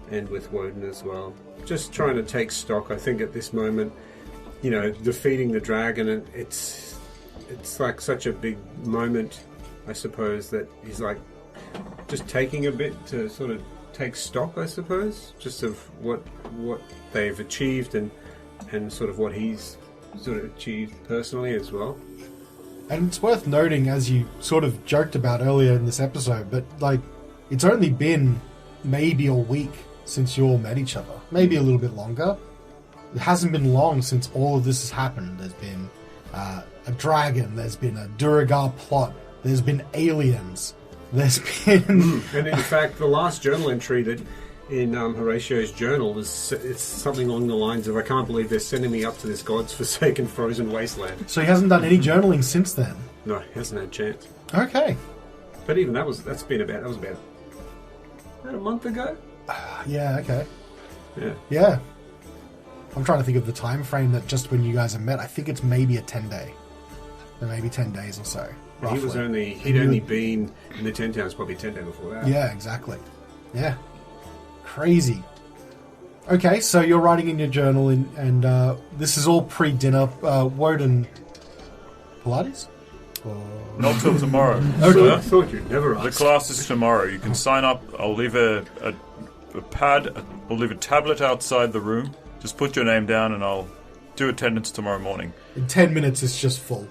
and with Wodun as well. Just trying to take stock. I think at this moment, defeating the dragon, it's like such a big moment, I suppose, that he's like just taking a bit to sort of take stock, I suppose, just of what they've achieved and sort of what he's sort of achieved personally as well. And it's worth noting, as you sort of joked about earlier in this episode, but it's only been maybe a week since you all met each other. Maybe a little bit longer. It hasn't been long since all of this has happened. There's been a dragon, there's been a Duragar plot, there's been aliens, there's been... And in fact, the last journal entry that in Horacio's journal it's something along the lines of, I can't believe they're sending me up to this god's forsaken frozen wasteland. So he hasn't done any journaling since then? No, he hasn't had a chance. Okay. But even that was about a month ago? Yeah, okay. Yeah. Yeah. I'm trying to think of the time frame that just when you guys have met. I think it's maybe a 10-day. Or maybe 10 days or so. Roughly. He'd only been in the 10 towns probably 10 days before that. Yeah, exactly. Yeah. Crazy. Okay, so you're writing in your journal, and this is all pre-dinner. Wodun Pilates? Not till tomorrow. Okay. I thought you'd never The ask. class is tomorrow. You can sign up. I'll leave a pad. I'll leave a tablet outside the room. Just put your name down, and I'll do attendance tomorrow morning. In 10 minutes, it's just full.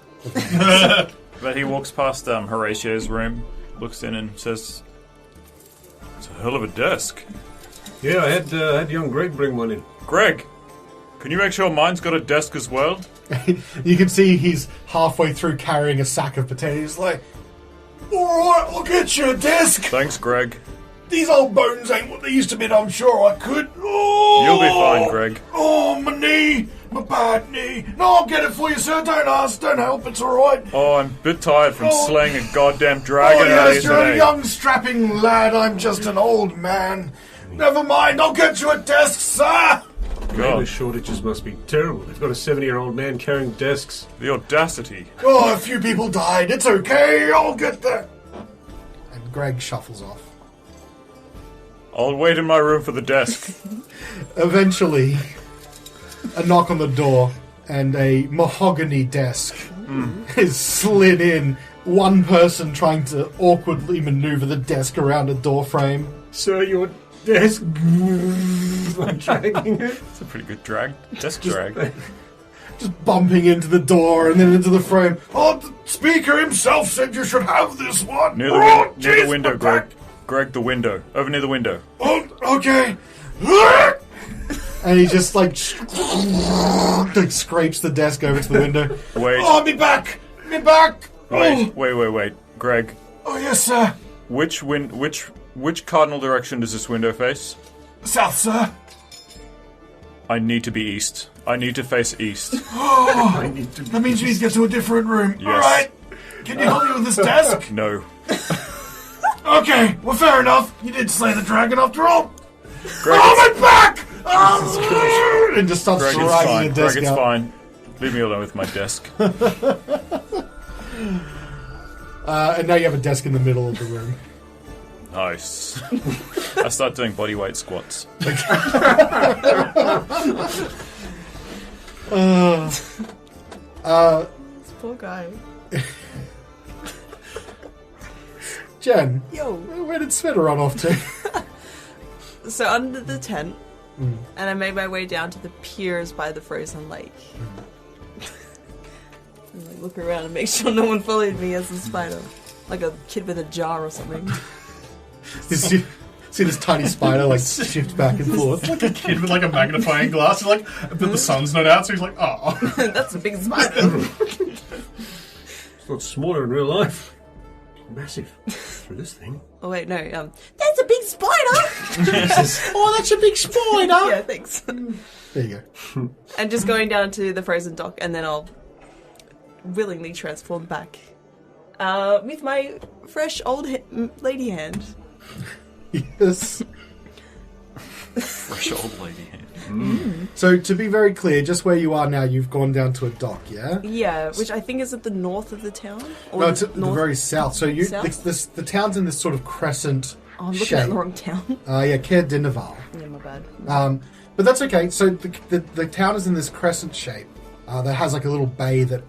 But he walks past Horacio's room, looks in, and says, "It's a hell of a desk." Yeah, I had young Greg bring one in. Greg, can you make sure mine's got a desk as well? You can see he's halfway through carrying a sack of potatoes. Like, alright, I'll get you a desk. Thanks, Greg. These old bones ain't what they used to be, I'm sure I could. Oh, You'll be fine, Greg. Oh, my knee. My bad knee. No, I'll get it for you, sir. Don't ask. Don't help. It's alright. Oh, I'm a bit tired from slaying a goddamn dragon earlier yes, you're today. a young, strapping lad. I'm just an old man. Never mind. I'll get you a desk, sir. Labor shortages must be terrible. They've got a 70-year-old man carrying desks. The audacity. Oh, a few people died. It's okay. I'll get there. And Greg shuffles off. I'll wait in my room for the desk. Eventually, a knock on the door and a mahogany desk is slid in. One person trying to awkwardly maneuver the desk around a door frame. Sir, your desk... I'm dragging it. It's a pretty good drag. Desk drag. Just bumping into the door and then into the frame. Oh, the speaker himself said you should have this one. Near the window, Greg. Greg, the window. Over near the window. Oh, okay. And he just like scrapes the desk over to the window. Wait. Oh, me back. Me back. Wait. Greg, Oh, yes, sir. which cardinal direction does this window face? South, sir. I need to be east. I need to face east. That means you need to get to a different room. Yes. All right. Can you help me with this desk? No. Okay, well, fair enough. You did slay the dragon after all. Greg, Oh, my back! Oh! And just starts Greg, it's dragging fine. the desk Greg, it's out. fine. Leave me alone with my desk. And now you have a desk in the middle of the room. Nice. I start doing bodyweight squats. This poor guy. Jen, Yo. where did Svieta run off to? So under the tent, and I made my way down to the piers by the frozen lake. And look around and make sure no one followed me as a spider. Like a kid with a jar or something. See this tiny spider like shift back and forth. Like a kid with like a magnifying glass, like, but the sun's not out, so he's like, oh. That's a big spider. It's not smaller in real life. Massive. Through this thing. Oh wait, no. That's a big spider. Oh, that's a big spider. Yeah, thanks. There you go. And just going down to the frozen dock, and then I'll willingly transform back with my fresh old lady hand. Yes. Fresh old lady hand. So to be very clear, just where you are now, you've gone down to a dock, yeah? Yeah, which I think is at the north of the town. Or No, it's at the very south. So you, South? the town's in this sort of crescent Oh, I'm looking shape. at the wrong town. Yeah, Caer Dinaval. Yeah, my bad. But that's okay. So the town is in this crescent shape that has like a little bay that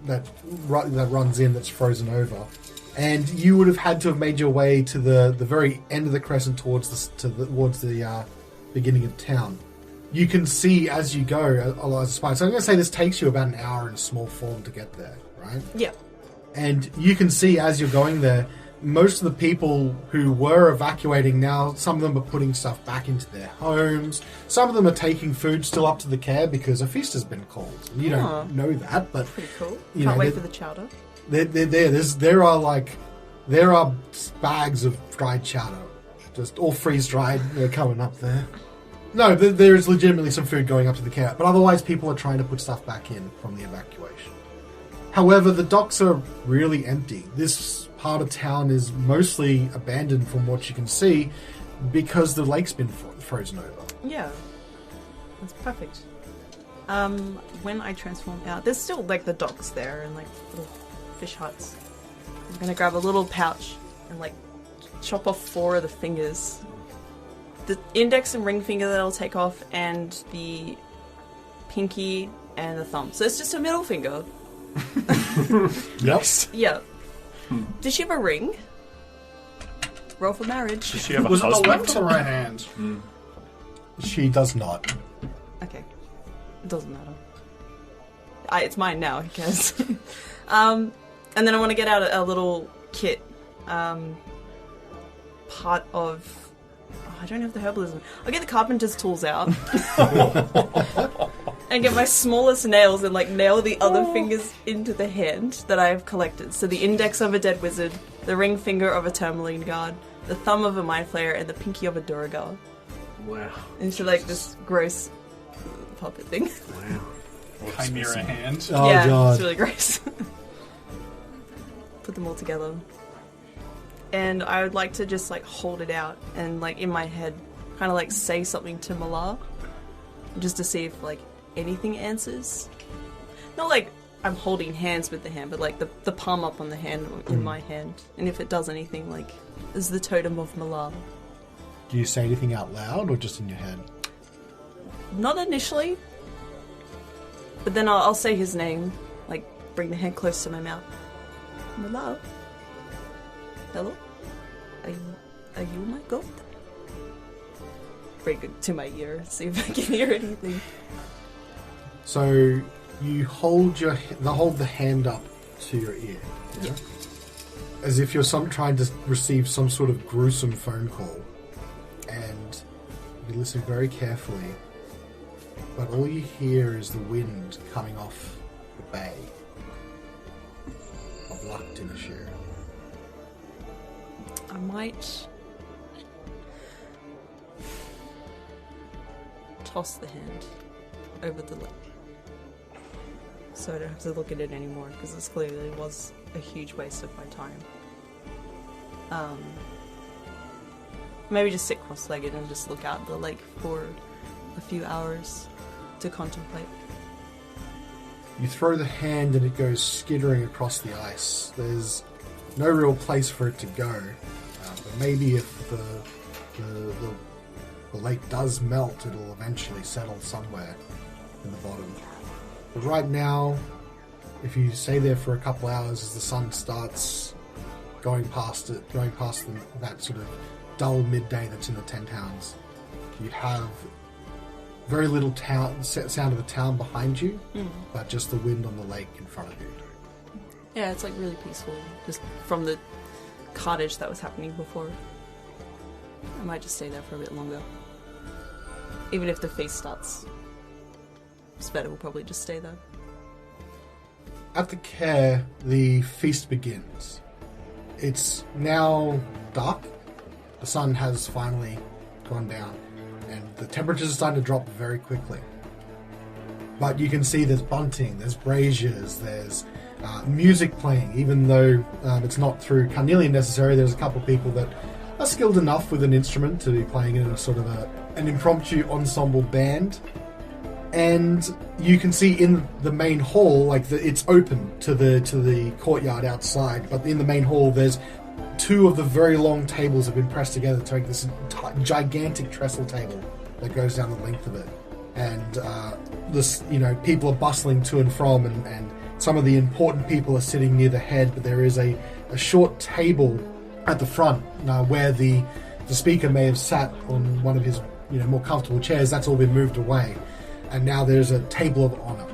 runs in that's frozen over, and you would have had to have made your way to the very end of the crescent towards the beginning of town. You can see as you go a lot of spines. So I'm going to say this takes you about an hour in a small form to get there, right? Yeah. And you can see as you're going there, most of the people who were evacuating now, some of them are putting stuff back into their homes. Some of them are taking food still up to the care because a feast has been called. And you don't know that, but Pretty cool. You Can't know, wait for the chowder. they're there. There are bags of dried chowder, just all freeze dried, coming up there. No, there is legitimately some food going up to the care, but otherwise people are trying to put stuff back in from the evacuation. However, the docks are really empty. This part of town is mostly abandoned from what you can see because the lake's been frozen over. Yeah. That's perfect. When I transform out, there's still like the docks there and like little fish huts. I'm gonna grab a little pouch and like chop off 4 of the fingers. The index and ring finger that I'll take off, and the pinky and the thumb. So it's just a middle finger. Yep. Yeah. Does she have a ring? Roll for marriage. Does she have a Was it the husband? left or the right hand? She does not. Okay. It doesn't matter. It's mine now, who cares? And then I want to get out a little kit. Part of... I don't have the herbalism. I'll get the carpenter's tools out. And get my smallest nails and like nail the other fingers into the hand that I have collected. So the index of a dead wizard, the ring finger of a tourmaline guard, the thumb of a mind flayer, and the pinky of a Duragar. Wow. Into like this gross puppet thing. Wow. Chimera hand. Oh, yeah, God. it's really gross. Put them all together. And I would like to just like hold it out and like in my head kind of like say something to Malar. Just to see if like anything answers. Not like I'm holding hands with the hand, but like the palm up on the hand in my hand. And if it does anything, like, is the totem of Malar. Do you say anything out loud or just in your head? Not initially. But then I'll say his name. Like, bring the hand close to my mouth. Malar? Hello? Are you my god? Bring it to my ear, see if I can hear anything. So you hold the hand up to your ear, yeah? As if you're trying to receive some sort of gruesome phone call, and you listen very carefully, but all you hear is the wind coming off the bay of Lachtinashire. I might toss the hand over the lip, so I don't have to look at it anymore, because this clearly was a huge waste of my time. Maybe just sit cross-legged and just look out the lake for a few hours to contemplate. You throw the hand and it goes skittering across the ice. There's no real place for it to go. But maybe if the lake does melt, it'll eventually settle somewhere in the bottom. But right now, if you stay there for a couple hours as the sun starts going past that sort of dull midday that's in the 10 towns, you have very little sound of the town behind you, but just the wind on the lake in front of you. Yeah, it's like really peaceful, just from the carnage that was happening before. I might just stay there for a bit longer. Even if the feast starts, Svieta will probably just stay there. At the care, the feast begins. It's now dark. The sun has finally gone down, and the temperatures are starting to drop very quickly. But you can see there's bunting, there's braziers, there's music playing, even though it's not through Carnelian necessarily. There's a couple of people that are skilled enough with an instrument to be playing in a sort of an impromptu ensemble band. And you can see in the main hall, it's open to the courtyard outside, but in the main hall there's two of the very long tables have been pressed together to make this gigantic trestle table that goes down the length of it. And people are bustling to and from, and some of the important people are sitting near the head, but there is a short table at the front where the speaker may have sat on one of his more comfortable chairs. That's all been moved away. And now there's a table of honor,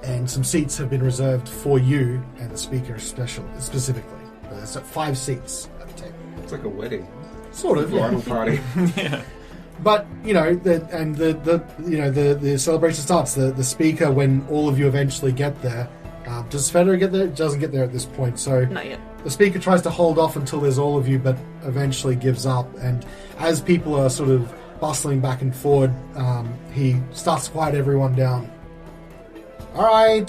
and some seats have been reserved for you and the speaker specifically. There's 5 seats at the table. It's like a wedding. Sort of, Bridal party. Yeah. But the celebration starts. The speaker, when all of you eventually get there, does Svieta get there? It doesn't get there at this point. So Not yet. the speaker tries to hold off until there's all of you, but eventually gives up. And as people are sort of bustling back and forward, he starts to quiet everyone down. All right.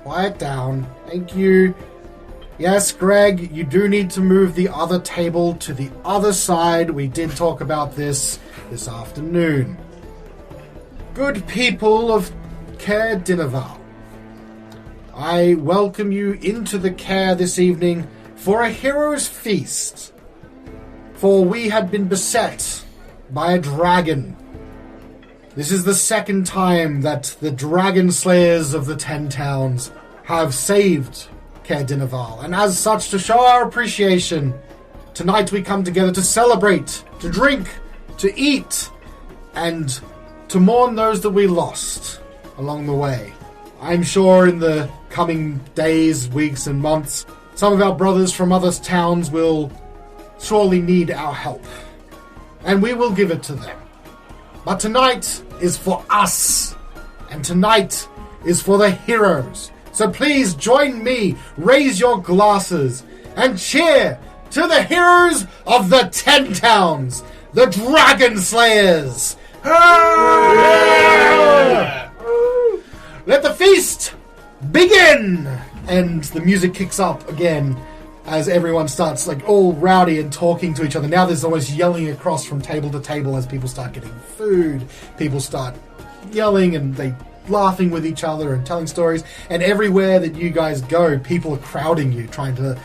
Quiet down. Thank you. Yes, Greg, you do need to move the other table to the other side. We did talk about this afternoon. Good people of Caer Dineval, I welcome you into the Caer this evening for a hero's feast. For we had been beset by a dragon. This is the second time that the dragon slayers of the 10 towns have saved Caer Dineval, and as such, to show our appreciation, tonight we come together to celebrate, to drink, to eat, and to mourn those that we lost along the way. I'm sure in the coming days, weeks, and months, some of our brothers from other towns will surely need our help, and we will give it to them. But tonight is for us, and tonight is for the heroes. So please join me, raise your glasses, and cheer to the heroes of the 10 towns, the Dragon Slayers! Yeah! Let the feast begin! And the music kicks up again as everyone starts all rowdy and talking to each other. Now there's almost yelling across from table to table as people start getting food. People start yelling and they laughing with each other and telling stories, and everywhere that you guys go, people are crowding you, trying to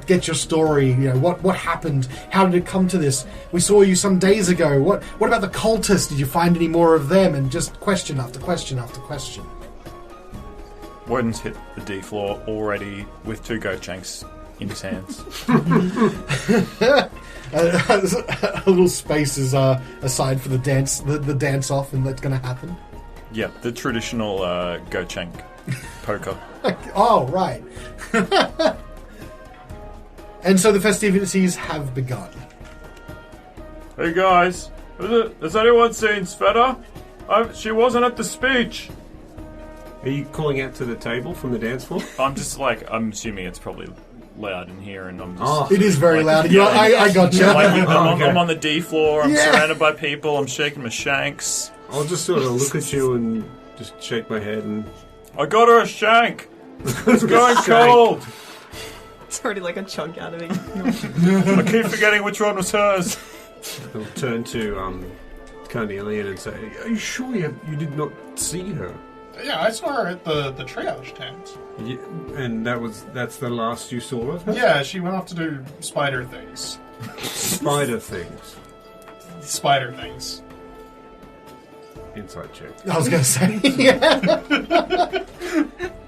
get your story. What happened? How did it come to this? We saw you some days ago. What about the cultists? Did you find any more of them? And just question after question after question. Wodun's hit the D floor already with 2 goat shanks in his hands. A little space is aside for the dance off, and that's going to happen. Yeah, the traditional goat shank poker. Oh, right. And so the festivities have begun. Hey guys, has anyone seen Svieta? She wasn't at the speech. Are you calling out to the table from the dance floor? I'm assuming it's probably loud in here, and I'm just... It is very loud. Yeah, I got you. I'm on the D floor, I'm surrounded by people, I'm shaking my shanks. I'll just sort of look at you and just shake my head and... I got her a shank! It's going cold! It's already like a chunk out of it. I keep forgetting which one was hers. I'll turn to Carnelian and say, are you sure you did not see her? Yeah, I saw her at the triage tent. Yeah, and that's the last you saw of her? Yeah, she went off to do spider things. Spider things. Spider things. Inside check. I was going to say, yeah.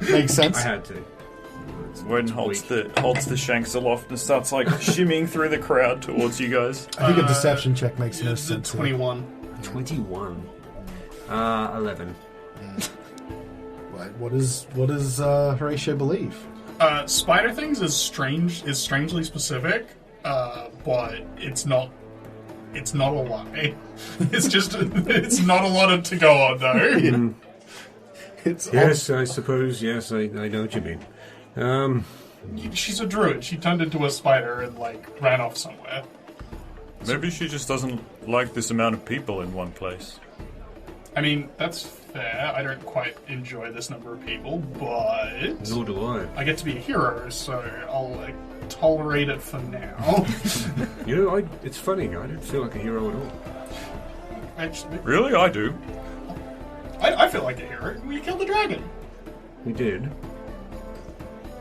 Makes sense. I had to. Wodun holds the shanks aloft and starts shimmying through the crowd towards you guys. I think a deception check makes no sense. 21. 21. 11. Right. What does Horatio believe? Spider things is strangely specific, but it's not a lie. It's not a lot to go on though. Yes, I suppose. Yes, I know what you mean. She's a druid. She turned into a spider and ran off somewhere. Maybe she just doesn't like this amount of people in one place. I mean, that's fair. I don't quite enjoy this number of people, but Nor do I. I get to be a hero, so I'll tolerate it for now. It's funny. I don't feel like a hero at all. Actually, Really? I do. I feel like a hero. We killed the dragon. We did.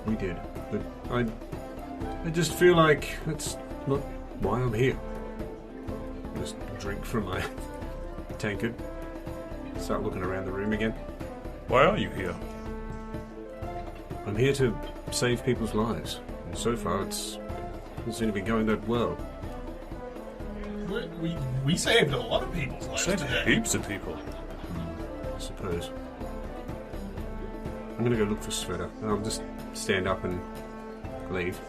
But I just feel like that's not why I'm here. Just drink from my tankard. Start looking around the room again. Why are you here? I'm here to save people's lives. And so far, it doesn't seem to be going that well. We saved a lot of people's lives Saved today. heaps of people. I suppose. I'm going to go look for Svieta. And I'll just stand up and leave.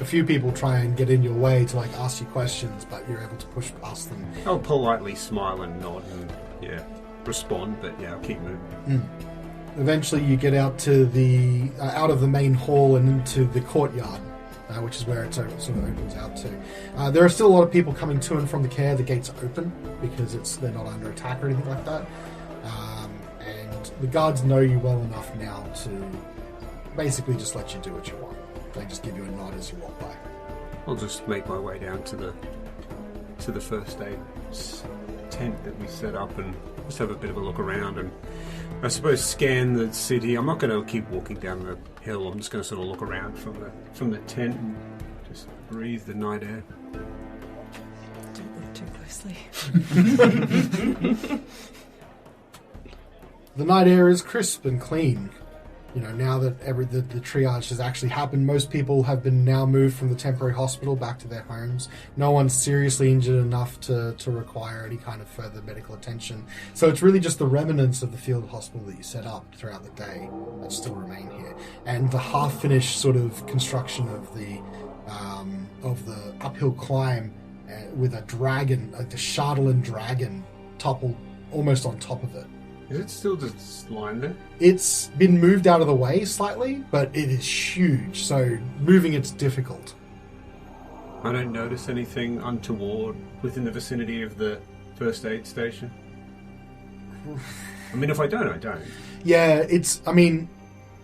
A few people try and get in your way to ask you questions, but you're able to push past them. I'll politely smile and nod and, respond, but I'll keep moving. Eventually, you get out to the out of the main hall and into the courtyard, which is where it sort of opens out to. There are still a lot of people coming to and from the care. The gates are open because they're not under attack or anything like that. And the guards know you well enough now to basically just let you do what you want. They just give you a nod as you walk by. I'll just make my way down to the first aid tent that we set up and just have a bit of a look around and I suppose scan the city. I'm not going to keep walking down the hill. I'm just going to sort of look around from the tent and just breathe the night air. Don't look too closely. The night air is crisp and clean. Now that the triage has actually happened, most people have been now moved from the temporary hospital back to their homes. No one's seriously injured enough to require any kind of further medical attention. So it's really just the remnants of the field hospital that you set up throughout the day that still remain here. And the half-finished sort of construction of the uphill climb with a dragon, the Carnelian dragon, toppled almost on top of it. Is it still just lying there? It's been moved out of the way slightly, but it is huge, so moving it's difficult. I don't notice anything untoward within the vicinity of the first aid station. I mean, if I don't, I don't. Yeah,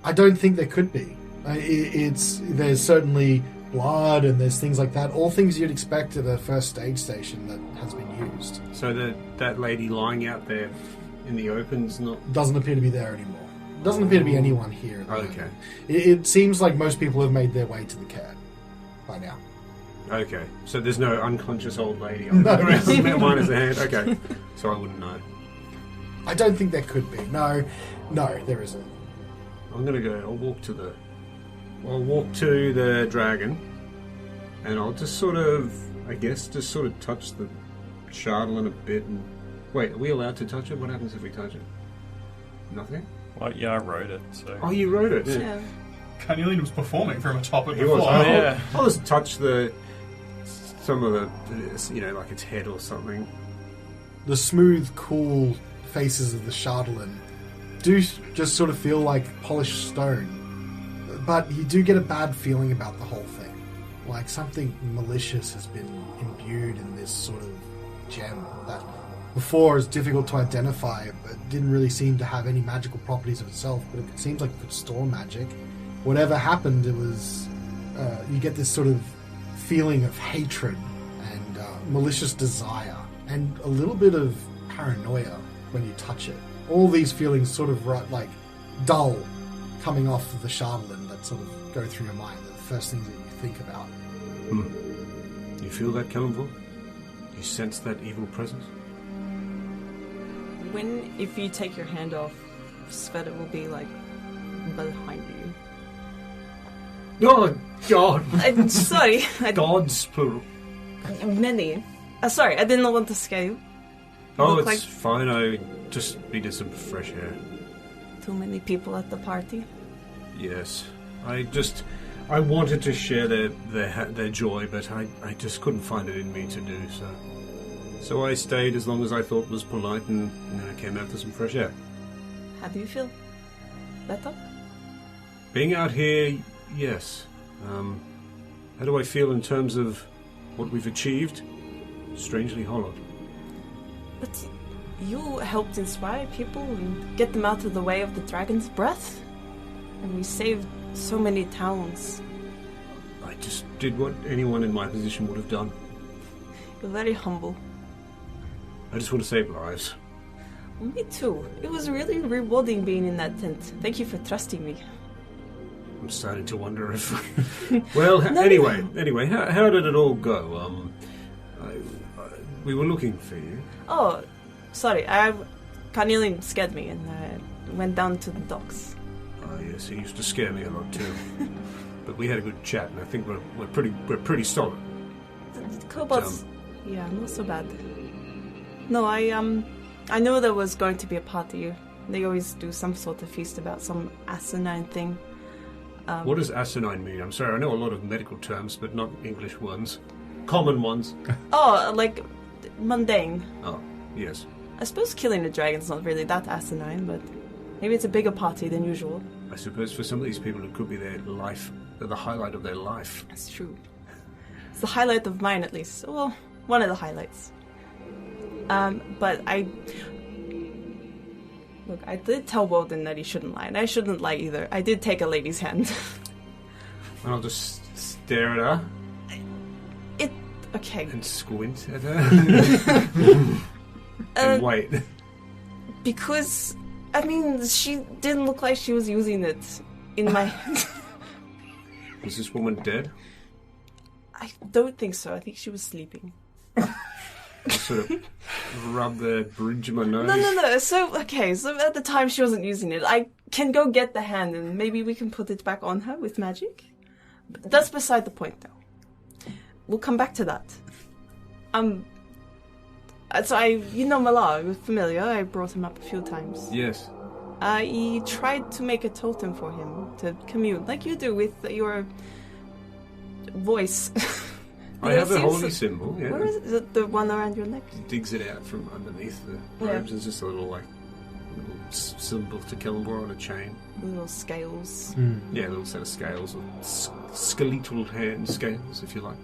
I don't think there could be. There's certainly blood and there's things like that. All things you'd expect at a first aid station that has been used. So that lady lying out there in the open's not... Doesn't appear to be there anymore. Doesn't appear to be anyone here. Okay. It seems like most people have made their way to the care by now. Okay. So there's no unconscious old lady on the ground. Mine is a hand. Okay. So I wouldn't know. I don't think there could be. No, there isn't. I'm gonna go. I'll walk to the dragon, and I'll just sort of touch the Carnelian a bit. And wait, are we allowed to touch it? What happens if we touch it? Nothing. Well, yeah, I wrote it. So. Oh, you wrote it. Yeah. Carnelian was performing from atop it He before. was. yeah. I'll just touch some of the, like its head or something. The smooth, cool faces of the Carnelian do just sort of feel like polished stone. But you do get a bad feeling about the whole thing. Like something malicious has been imbued in this sort of gem that before was difficult to identify, but didn't really seem to have any magical properties of itself, but it seems like it could store magic. Whatever happened, it was... you get this sort of feeling of hatred and malicious desire and a little bit of paranoia when you touch it. All these feelings sort of like dull coming off of the Carnelian that sort of go through your mind. They're the first things that you think about. You feel that, Callan? You sense that evil presence? If you take your hand off, Svieta will be like behind you. Oh, God. I'm sorry. Gods, plural. Many. Sorry, I didn't want to scare you. Oh, Look it's like- fine. I just needed some fresh air. Too many people at the party. Yes. I wanted to share their joy, but I just couldn't find it in me to do so. So I stayed as long as I thought was polite, and then I came out for some fresh air. How do you feel? Better? Being out here, yes. How do I feel in terms of what we've achieved? Strangely hollow. But you helped inspire people and get them out of the way of the dragon's breath. And we saved so many towns. I just did what anyone in my position would have done. You're very humble. I just want to save lives. Me too. It was really rewarding being in that tent. Thank you for trusting me. I'm starting to wonder if... Well, anyway, how did it all go? We were looking for you. Oh, sorry. Carnelian scared me and I went down to the docks. Oh, yes, he used to scare me a lot too. But we had a good chat, and I think we're pretty solid. The kobolds... Yeah, not so bad. No, I know there was going to be a party. They always do some sort of feast about some asinine thing. What does asinine mean? I'm sorry, I know a lot of medical terms, but not English ones. Common ones. Oh, like mundane. Oh, yes. I suppose killing a dragon's not really that asinine, but maybe it's a bigger party than usual. I suppose for some of these people it could be their life, the highlight of their life. That's true. It's the highlight of mine, at least. Well, one of the highlights. But Look, I did tell Wodun that he shouldn't lie, and I shouldn't lie either. I did take a lady's hand. And I'll just stare at her. Okay. And squint at her. And wait. Because, I mean, she didn't look like she was using it in my hand. Was this woman dead? I don't think so. I think she was sleeping. I sort of rub the bridge of my nose. No. So at the time she wasn't using it. I can go get the hand and maybe we can put it back on her with magic. But that's beside the point, though. We'll come back to that. So MacLeod, we're familiar. I brought him up a few times. Yes. I tried to make a totem for him to commune, like you do with your voice. I have a holy symbol, yeah. Where is it? Is it the one around your neck? He digs it out from underneath the robes. It's just a little symbol to Callan on a chain. Little scales. Yeah, a little set of scales, or skeletal hand scales, if you like.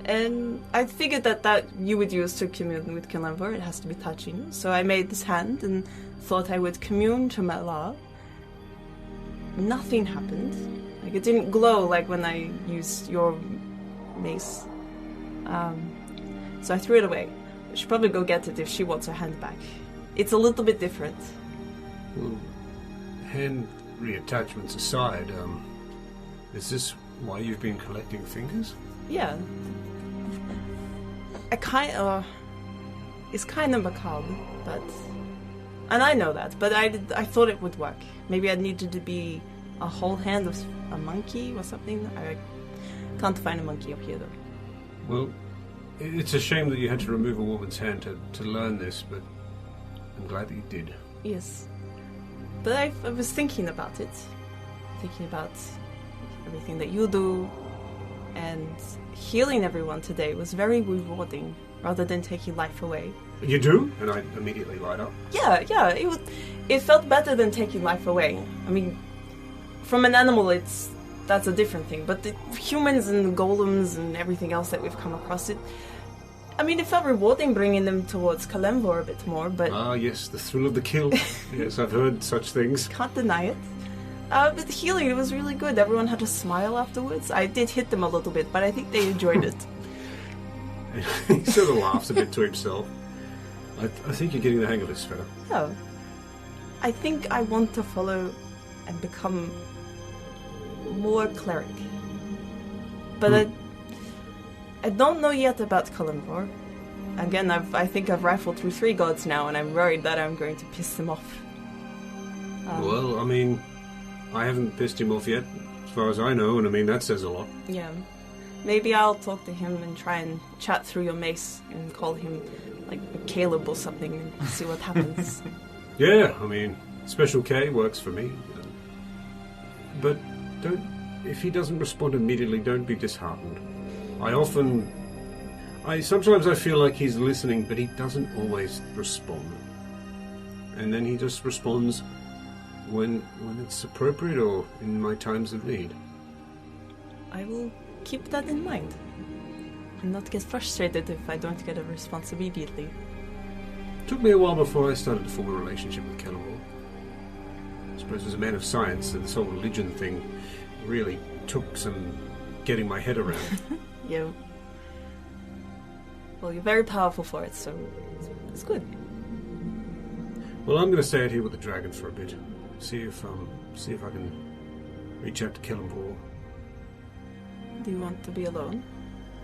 And I figured that you would use to commune with Callan. It has to be touching. So I made this hand and thought I would commune to MacLeod. Nothing happened. Like, it didn't glow like when I used your mace. So I threw it away. I should probably go get it if she wants her hand back. It's a little bit different. Well, hand reattachments aside, is this why you've been collecting fingers? Yeah. It's kind of macabre, but... And I know that, but I thought it would work. Maybe I needed to be a whole hand of a monkey or something. I can't find a monkey up here, though. Well, it's a shame that you had to remove a woman's hand to learn this, but I'm glad that you did. Yes. But I was thinking about it. Thinking about everything that you do. And healing everyone today was very rewarding, rather than taking life away. You do? And I immediately light up. Yeah. It felt better than taking life away. I mean, from an animal, that's a different thing. But the humans and the golems and everything else that we've come across, it felt rewarding bringing them towards Kalemvor a bit more, but... Ah, yes, the thrill of the kill. Yes, I've heard such things. Can't deny it. But the healing, it was really good. Everyone had a smile afterwards. I did hit them a little bit, but I think they enjoyed it. He sort of laughs a bit to himself. I think you're getting the hang of this, Svieta. Yeah. I think I want to follow and become more cleric. But I don't know yet about Kalemvor. Again, I think I've rifled through 3 gods now, and I'm worried that I'm going to piss them off. Well, I haven't pissed him off yet, as far as I know, and that says a lot. Yeah. Maybe I'll talk to him and try and chat through your mace and call him, like, Caleb or something and see what happens. Yeah, Special K works for me. But if he doesn't respond immediately, don't be disheartened. Sometimes I feel like he's listening, but he doesn't always respond. And then he just responds when it's appropriate or in my times of need. I will keep that in mind. And not get frustrated if I don't get a response immediately. It took me a while before I started to form a relationship with Callan. I suppose as a man of science, this whole religion thing really took some getting my head around. Yeah. Well, you're very powerful for it, so it's good. Well, I'm going to stay out here with the dragon for a bit. See if I can reach out to Callan. Do you want to be alone?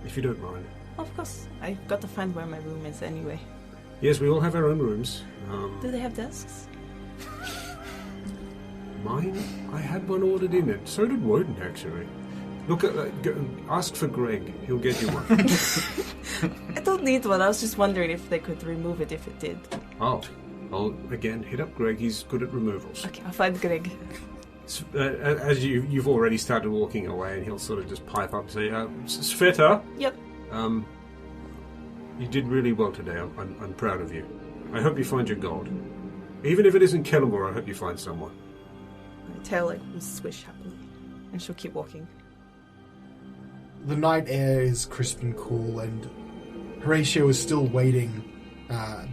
If you don't mind. Of course. I've got to find where my room is anyway. Yes, we all have our own rooms. Do they have desks? Mine? I had one ordered in it. So did Wodun, actually. Look, ask for Greg. He'll get you one. I don't need one. I was just wondering if they could remove it if it did. Oh. I'll, again, hit up Greg. He's good at removals. Okay, I'll find Greg. As you've already started walking away, and he'll sort of just pipe up and say, Svieta? Yep. You did really well today. I'm proud of you. I hope you find your god. Even if it isn't Callan, I hope you find someone. My tail will swish happily, and she'll keep walking. The night air is crisp and cool, and Horatio is still waiting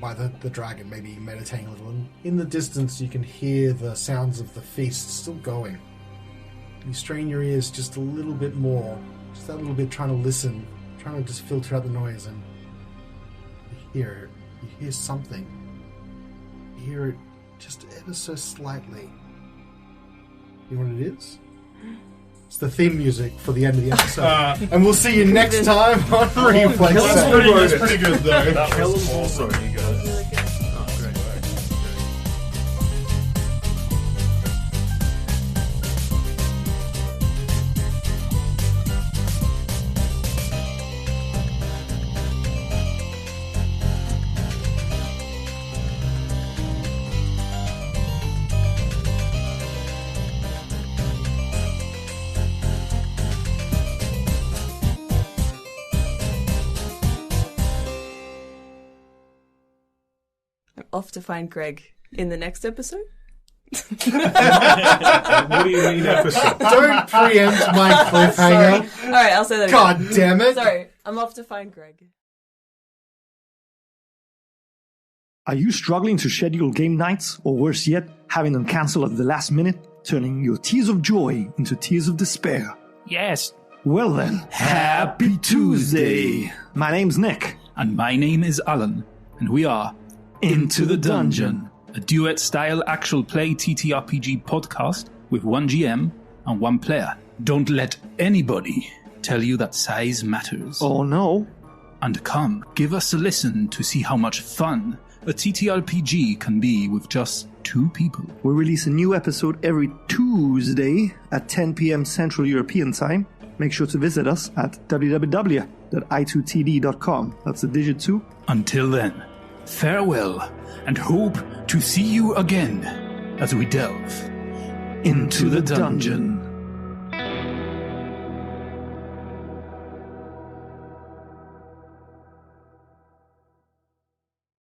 by the dragon, maybe meditating a little. And in the distance, you can hear the sounds of the feast still going. You strain your ears just a little bit more, just that little bit, trying to listen, trying to just filter out the noise, and you hear something. You hear it just ever so slightly. You know what it is? It's the theme music for the end of the episode. And we'll see you next time on Reflex. That's pretty good, though. That was awesome, you guys. Really good. Oh, great. Off to find Greg in the next episode. What do you mean episode? Don't preempt my cliffhanger. Alright, I'll say that again. God damn it. Sorry, I'm off to find Greg. Are you struggling to schedule game nights, or worse yet, having them cancel at the last minute, turning your tears of joy into tears of despair? Yes, Well then, happy Tuesday! My name's Nick. and my name is Alan, and we are Into the Dungeon, a duet-style actual play TTRPG podcast with one GM and one player. Don't let anybody tell you that size matters. Oh no. And come, give us a listen to see how much fun a TTRPG can be with just 2 people. We release a new episode every Tuesday at 10 p.m. Central European Time. Make sure to visit us at www.i2td.com. That's the digit 2. Until then, farewell, and hope to see you again as we delve into the dungeon.